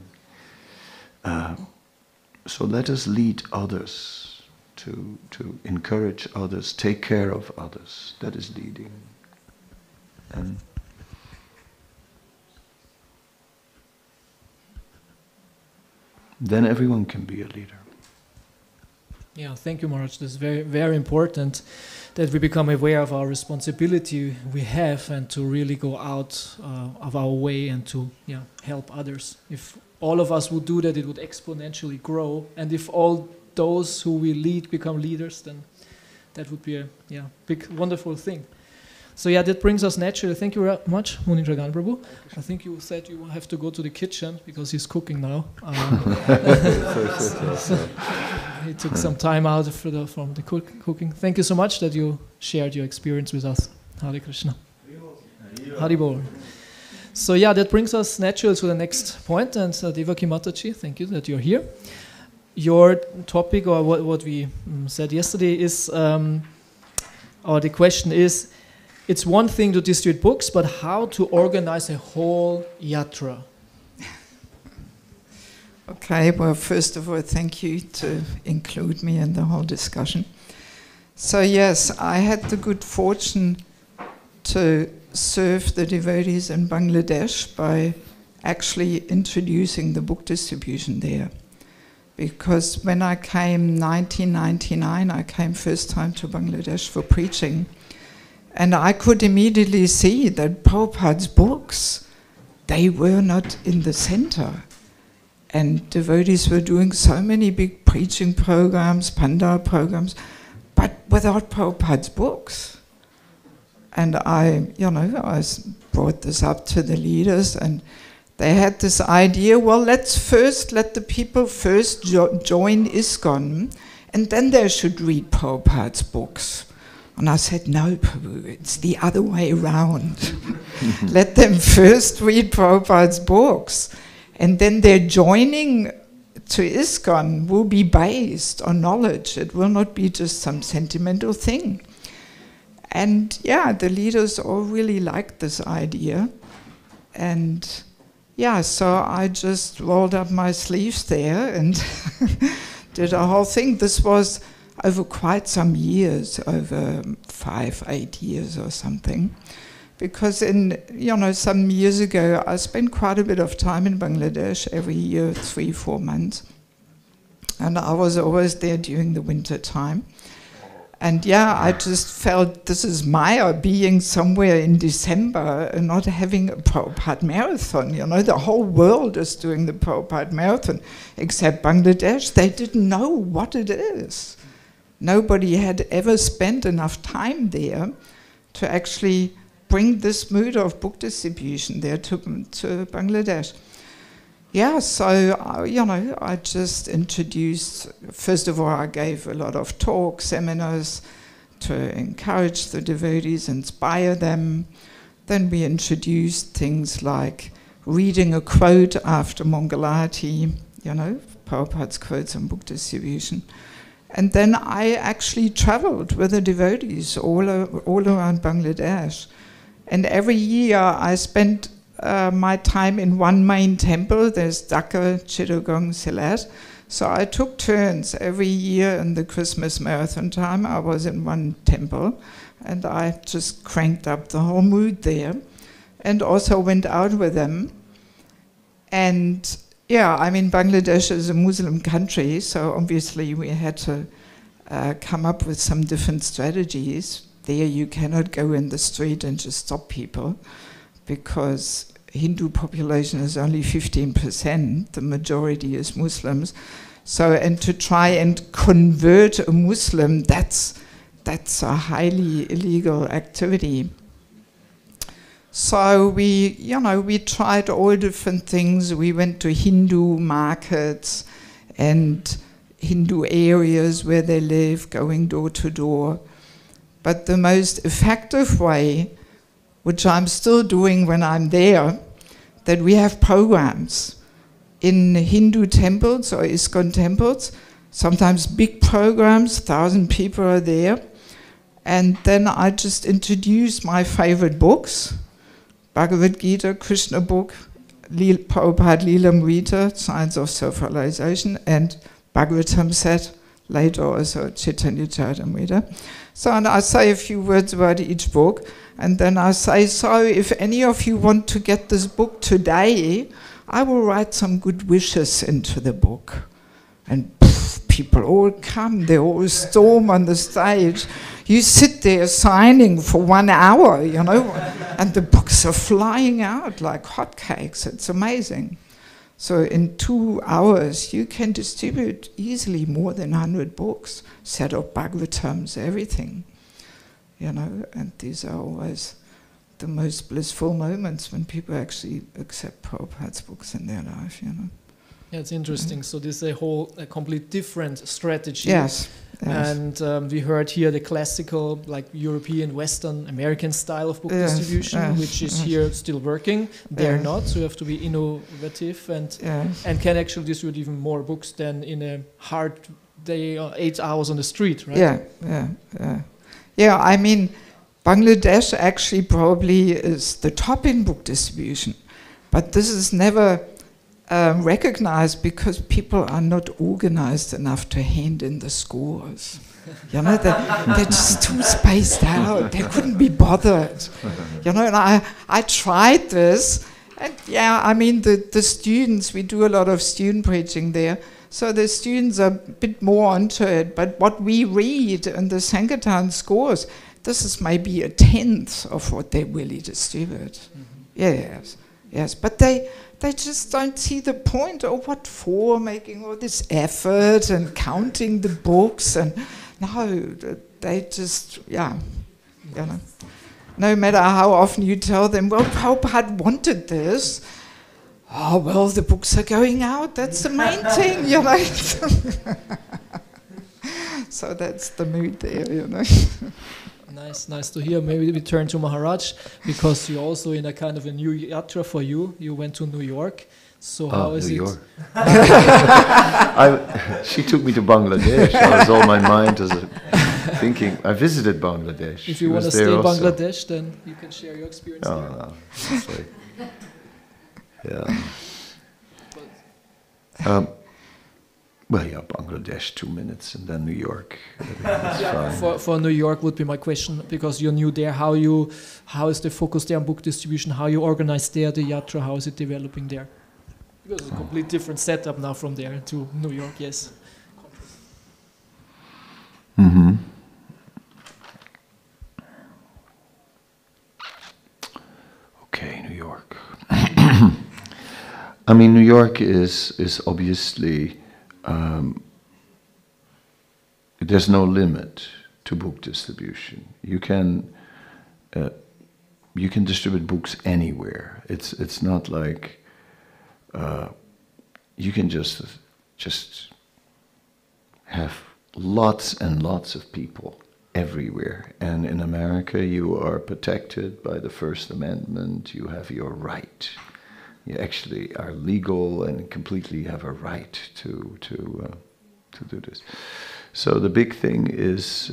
So let us lead others, to encourage others, take care of others. That is leading. And then everyone can be a leader. Yeah, thank you, Maharaj. This is very, very important that we become aware of our responsibility we have and to really go out of our way and to help others. If all of us would do that, it would exponentially grow. And if all those who we lead become leaders, then that would be a big, wonderful thing. So yeah, that brings us naturally. Thank you very much, Munindra Prabhu. I think you said you have to go to the kitchen because he's cooking now. So he took some time out from the cooking. Thank you so much that you shared your experience with us. Hare Krishna. Haribol. So yeah, that brings us naturally to the next point. And Devaki Mataji, thank you that you're here. Your topic, or what we said yesterday, is, or the question is, it's one thing to distribute books, but how to organize a whole yatra? Okay, well, first of all, thank you to include me in the whole discussion. So yes, I had the good fortune to serve the devotees in Bangladesh by actually introducing the book distribution there. Because when I came 1999, I came first time to Bangladesh for preaching. And I could immediately see that Prabhupada's books, they were not in the center. And devotees were doing so many big preaching programs, pandal programs, but without Prabhupada's books. And I brought this up to the leaders, and they had this idea, well, let's first let the people first join ISKCON, and then they should read Prabhupada's books. And I said, no, Prabhu, it's the other way around. Let them first read Prabhupada's books, and then their joining to ISKCON will be based on knowledge. It will not be just some sentimental thing. And yeah, the leaders all really liked this idea. And yeah, so I just rolled up my sleeves there and did a whole thing. This was over quite some years, over 5-8 years or something. Because some years ago, I spent quite a bit of time in Bangladesh every year, 3-4 months. And I was always there during the winter time. And yeah, I just felt this is Maya being somewhere in December and not having a Prabhupada marathon. The whole world is doing the Prabhupada marathon, except Bangladesh. They didn't know what it is. Nobody had ever spent enough time there to actually bring this mood of book distribution there to Bangladesh. Yeah, so, I just introduced, first of all, I gave a lot of talks, seminars to encourage the devotees, inspire them. Then we introduced things like reading a quote after Mangalarati, Prabhupada's quotes on book distribution. And then I actually traveled with the devotees all around Bangladesh. And every year I spent my time in one main temple. There's Dhaka, Chittagong, Sylhet. So I took turns every year in the Christmas marathon time. I was in one temple, and I just cranked up the whole mood there, and also went out with them. And yeah, Bangladesh is a Muslim country, so obviously we had to come up with some different strategies. There you cannot go in the street and just stop people, because Hindu population is only 15%, the majority is Muslims. So, and to try and convert a Muslim, that's a highly illegal activity. So we tried all different things. We went to Hindu markets and Hindu areas where they live, going door to door. But the most effective way, which I'm still doing when I'm there, that we have programs in Hindu temples or ISKCON temples, sometimes big programs, 1,000 people are there, and then I just introduce my favorite books, Bhagavad Gita, Krishna book, Prabhupada Lilamrita, Science of Self-Realization, and Bhagavatam set, later also Chaitanya Charitamrita. So, and I say a few words about each book, and then I say, so if any of you want to get this book today, I will write some good wishes into the book. And people all come, they all storm on the stage. You sit there signing for 1 hour, and the books are flying out like hotcakes. It's amazing. So in 2 hours, you can distribute easily more than 100 books, set of Bhagavatams, everything. you know, and these are always the most blissful moments when people actually accept Prabhupada's books in their life, you know. Yeah, it's interesting. So this is a complete different strategy. Yes. And we heard here the classical, like European, Western, American style of book distribution, which is here still working. They're not, so you have to be innovative and can actually distribute even more books than in a hard day, 8 hours on the street, right? Yeah, I mean, Bangladesh actually probably is the top in book distribution, but this is never recognized because people are not organized enough to hand in the scores. You know, they're just too spaced out. They couldn't be bothered. You know, and I tried this, and yeah, I mean, the students, we do a lot of student preaching there, so the students are a bit more onto it, but what we read in the Sankirtan scores, this is maybe 1/10 of what they really distribute. Yes, but they just don't see the point. Oh, what for making all this effort and counting the books? And no, they just, you know. No matter how often you tell them, well, Prabhupada wanted this. Oh, well, the books are going out. That's the main thing, you know. So that's the mood there, you know. Nice to hear. Maybe we turn to Maharaj, because you're also in a kind of a new yatra for you. You went to New York. So how is New it? York. She took me to Bangladesh. I was all my mind as thinking. I visited Bangladesh. If you want to stay in Bangladesh, then you can share your experience there. No. Yeah. Well, yeah, Bangladesh, 2 minutes, and then New York. For New York would be my question, because you're new there. How is the focus there on book distribution? How you organize there the yatra? How is it developing there? Because it's a complete different setup now from there to New York. Yes. Mm-hmm. Okay, New York. I mean, New York is obviously. There's no limit to book distribution. You can distribute books anywhere. It's not like you can just have lots and lots of people everywhere. And in America, you are protected by the First Amendment. You have your right. You actually are legal and completely have a right to do this. So the big thing is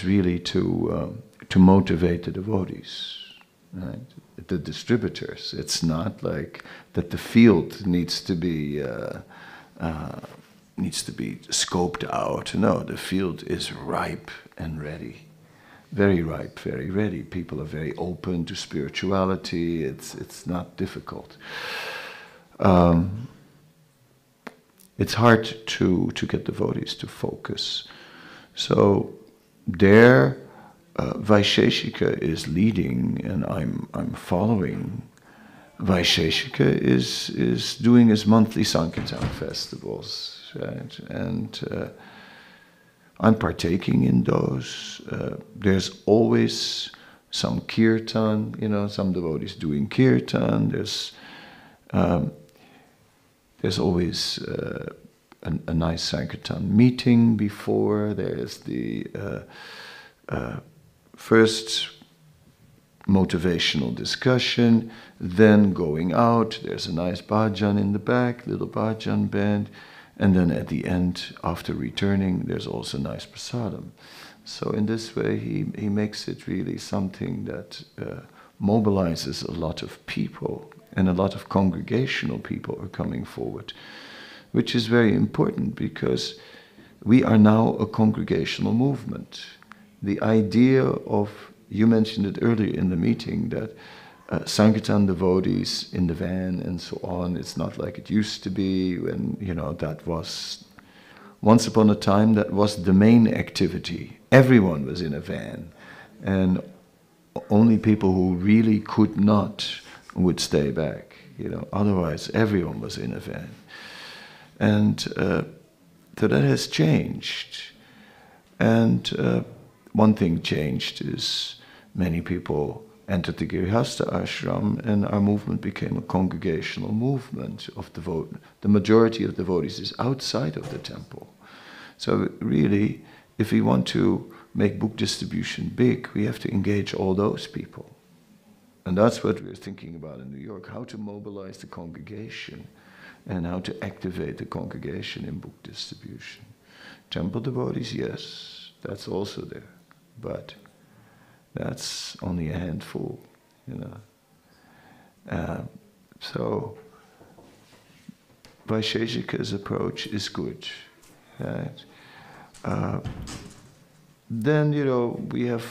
really to motivate the devotees, right? The distributors. It's not like that the field needs to be scoped out. No, the field is ripe and ready. Very ripe, very ready. People are very open to spirituality. It's not difficult. It's hard to get devotees to focus. So there, Vaisheshika is leading, and I'm following. Vaisheshika is doing his monthly Sankirtan festivals, right? And I'm partaking in those. There's always some kirtan, some devotees doing kirtan. There's always a nice Sankirtan meeting before. There's the first motivational discussion, then going out. There's a nice bhajan in the back, little bhajan band. And then at the end, after returning, there's also nice prasadam. So in this way, he makes it really something that mobilizes a lot of people, and a lot of congregational people are coming forward, which is very important because we are now a congregational movement. The idea of, you mentioned it earlier in the meeting, that Sankirtan devotees in the van and so on, it's not like it used to be when, that was, once upon a time, that was the main activity. Everyone was in a van, and only people who really could not would stay back, otherwise everyone was in a van. And so that has changed. And one thing changed is many people entered the Girihasta ashram, and our movement became a congregational movement of devotees. The majority of devotees is outside of the temple. So really, if we want to make book distribution big, we have to engage all those people. And that's what we're thinking about in New York, how to mobilize the congregation and how to activate the congregation in book distribution. Temple devotees, yes, that's also there, but that's only a handful, you know. So Vaisheshika's approach is good, right? Then, you know, we have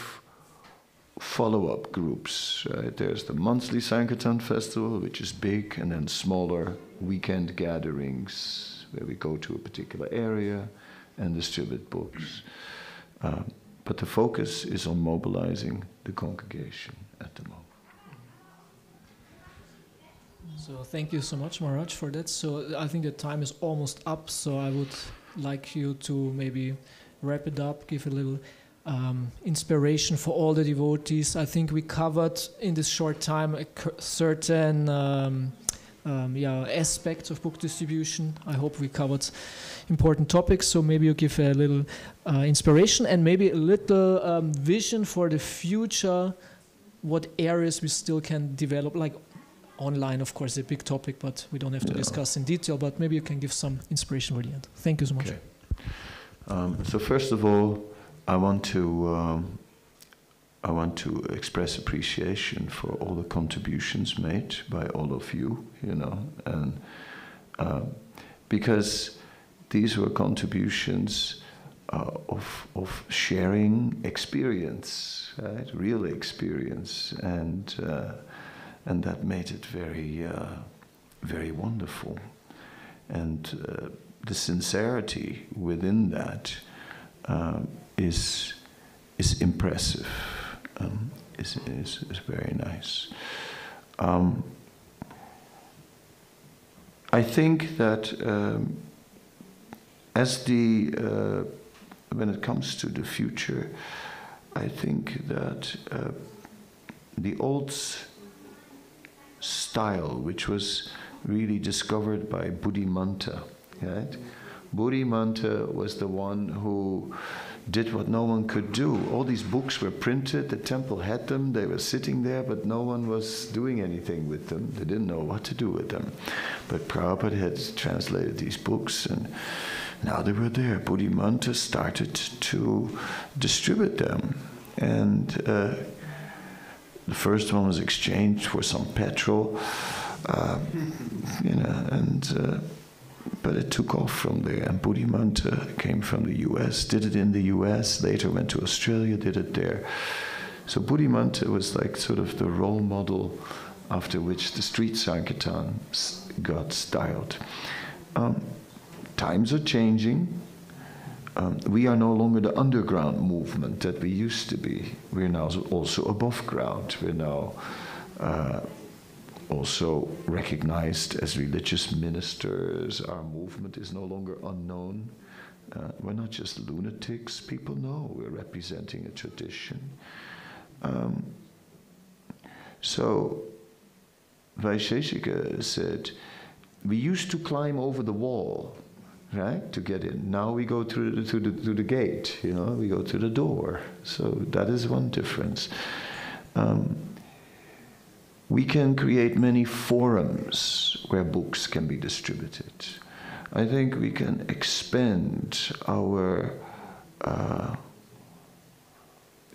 follow-up groups, right? There's the monthly Sankirtan festival, which is big, and then smaller weekend gatherings where we go to a particular area and distribute books. But the focus is on mobilizing the congregation at the moment. So thank you so much, Maharaj, for that. So I think the time is almost up, so I would like you to maybe wrap it up, give a little inspiration for all the devotees. I think we covered in this short time a certain aspects of book distribution. I hope we covered important topics, so maybe you give a little inspiration and maybe a little vision for the future, what areas we still can develop, like online, of course, a big topic, but we don't have to discuss in detail, but maybe you can give some inspiration for the end. Thank you so much. Okay. So first of all, I want to express appreciation for all the contributions made by all of you, you know, and because these were contributions of sharing experience, right? Real experience, and that made it very, very wonderful. And the sincerity within that is impressive. Is very nice. I think that when it comes to the future, I think that the old style, which was really discovered by Buddhimanta, right? Buddhimanta was the one who did what no one could do. All these books were printed, the temple had them, they were sitting there, but no one was doing anything with them. They didn't know what to do with them. But Prabhupada had translated these books, and now they were there. Buddhimanta started to distribute them. And the first one was exchanged for some petrol, you know, and but it took off from there, and Buddhimanta came from the US, did it in the US, later went to Australia, did it there. So Buddhimanta was like sort of the role model after which the street Sankirtan got styled. Times are changing. We are no longer the underground movement that we used to be. We're now also above ground. We're now also recognized as religious ministers. Our movement is no longer unknown. We're not just lunatics. People know we're representing a tradition. So Vaisheshika said, we used to climb over the wall, right, to get in. Now we go through the gate, you know, we go to the door. So that is one difference. We can create many forums where books can be distributed. I think we can expand our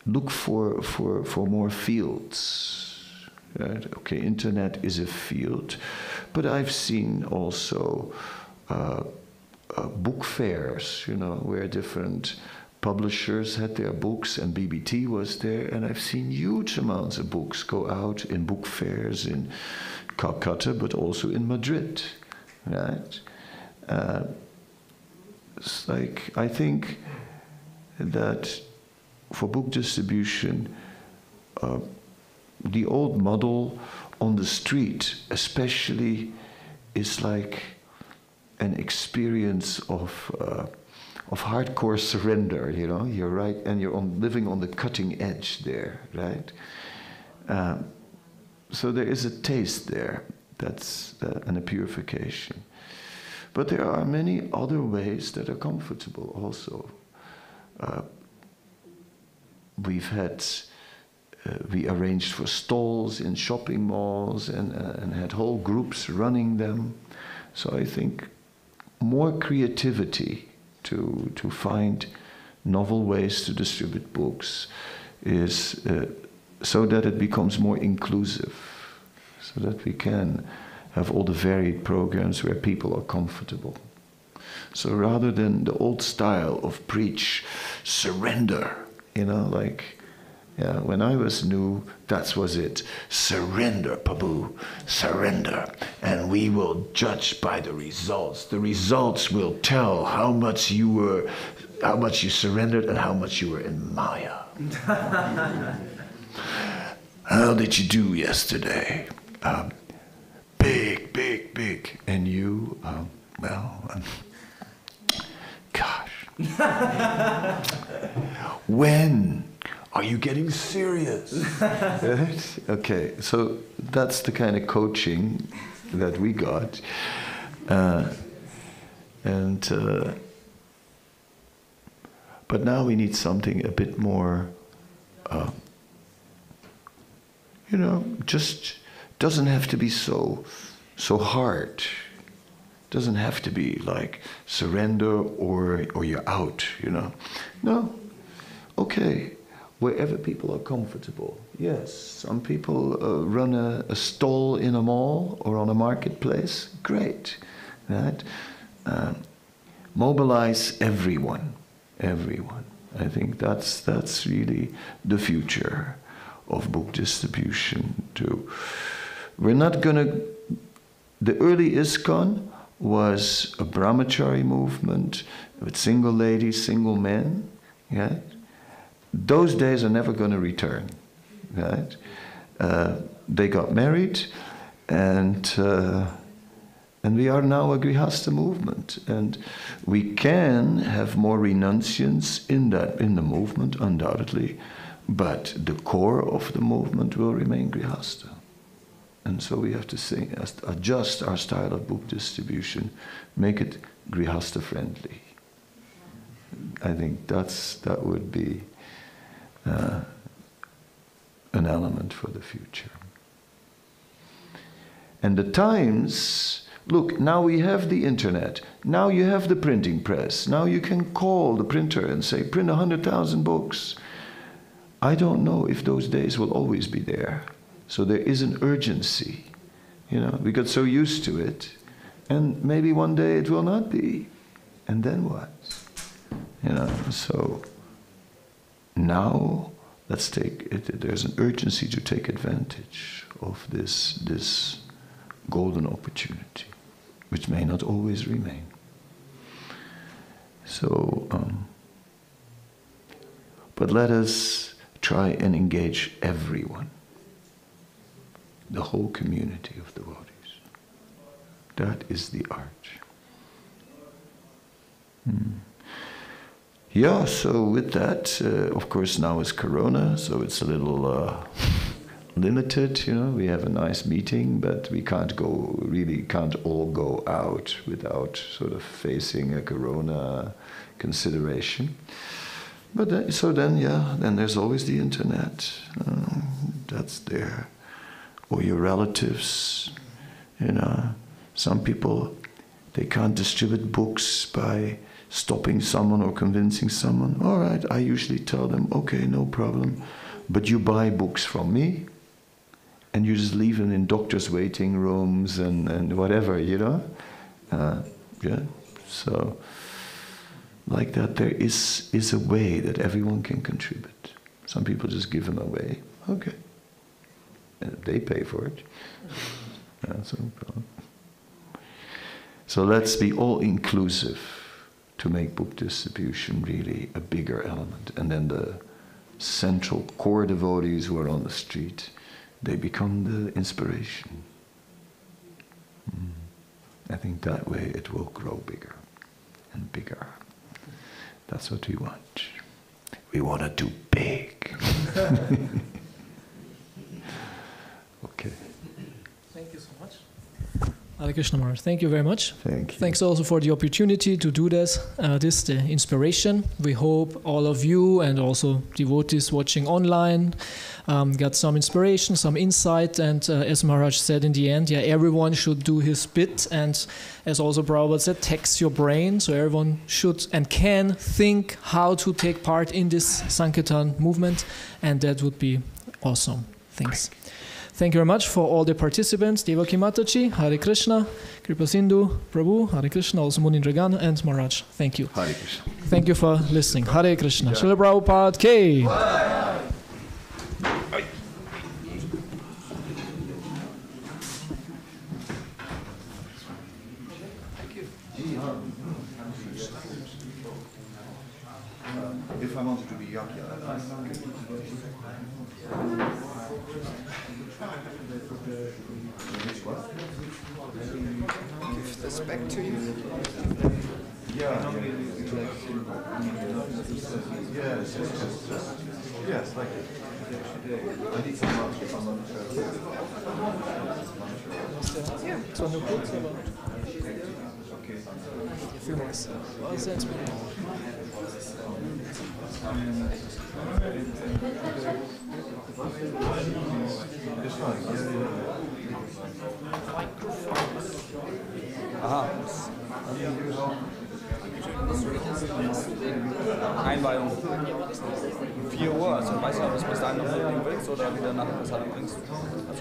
look for more fields. Right? Okay, internet is a field, but I've seen also book fairs, you know, where different publishers had their books, and BBT was there, and I've seen huge amounts of books go out in book fairs in Calcutta, but also in Madrid, right? It's like, I think that for book distribution, the old model on the street especially is like an experience of hardcore surrender, you know, you're right, and you're living on the cutting edge there, right? So there is a taste there, and a purification. But there are many other ways that are comfortable also. We arranged for stalls in shopping malls and had whole groups running them. So I think more creativity to find novel ways to distribute books is so that it becomes more inclusive, so that we can have all the varied programs where people are comfortable. So rather than the old style of preach, surrender, you know, like, yeah, when I was new, that was it. Surrender, Prabhu, surrender. And we will judge by the results. The results will tell how much you surrendered and how much you were in Maya. How did you do yesterday? Big. And you, gosh. When are you getting serious? Right? Okay, so that's the kind of coaching that we got. But now we need something a bit more, just doesn't have to be so hard. Doesn't have to be like surrender or you're out, you know. No, okay, wherever people are comfortable. Yes, some people run a stall in a mall or on a marketplace. Great, right? Mobilize everyone. I think that's really the future of book distribution too. We're not gonna. The early ISKCON was a brahmachari movement with single ladies, single men. Yeah, those days are never going to return. Right? They got married, and we are now a Grihastha movement, and we can have more renunciants in the movement, undoubtedly, but the core of the movement will remain Grihastha. And so we have to adjust our style of book distribution, make it Grihastha friendly. I think that would be an element for the future. And the times, look, now we have the internet, now you have the printing press, now you can call the printer and say, print 100,000 books. I don't know if those days will always be there. So there is an urgency, you know, we got so used to it, and maybe one day it will not be, and then what? You know, so now let's take it, there's an urgency to take advantage of this golden opportunity, which may not always remain. So, but let us try and engage everyone. The whole community of devotees. That is the art. Yeah, so with that, of course now is Corona, so it's a little limited, you know. We have a nice meeting, but we can't all go out without sort of facing a Corona consideration. But then there's always the internet. That's there. Or your relatives, you know. Some people, they can't distribute books by stopping someone or convincing someone. All right, I usually tell them, okay, no problem, but you buy books from me, and you just leave them in doctors' waiting rooms and whatever, you know. Yeah, so like that, there is a way that everyone can contribute. Some people just give them away. Okay. And they pay for it. That's no problem. So let's be all inclusive to make book distribution really a bigger element. And then the central core devotees who are on the street, they become the inspiration. I think that way it will grow bigger and bigger That's what we want. We want to do big. Okay. Thank you so much. Hare Krishna Maharaj, thank you very much. Thank you. Thanks also for the opportunity to do this, the inspiration. We hope all of you and also devotees watching online got some inspiration, some insight, and as Maharaj said in the end, everyone should do his bit, and as also Prabhupada said, tax your brain, so everyone should and can think how to take part in this Sankirtan movement, and that would be awesome. Thanks. Thank you very much for all the participants. Devaki Mataji, Hare Krishna, Kripa Sindhu, Prabhu, Hare Krishna, also Munindra and Maharaj. Thank you. Hare Krishna. Thank you for listening. Hare Krishna. Srila Prabhupada Ki. If I wanted to be Yakya, Give this back to you. yeah, yes, like it. I need some lunch if I'm not Ja, zwar nur kurz, aber okay. vielmals. War sehr inspirierend. Aha. Einweihung. 4 Uhr, also weißt du, ob du es bis dahin noch mitnehmen willst oder wieder nach was bringst? Also,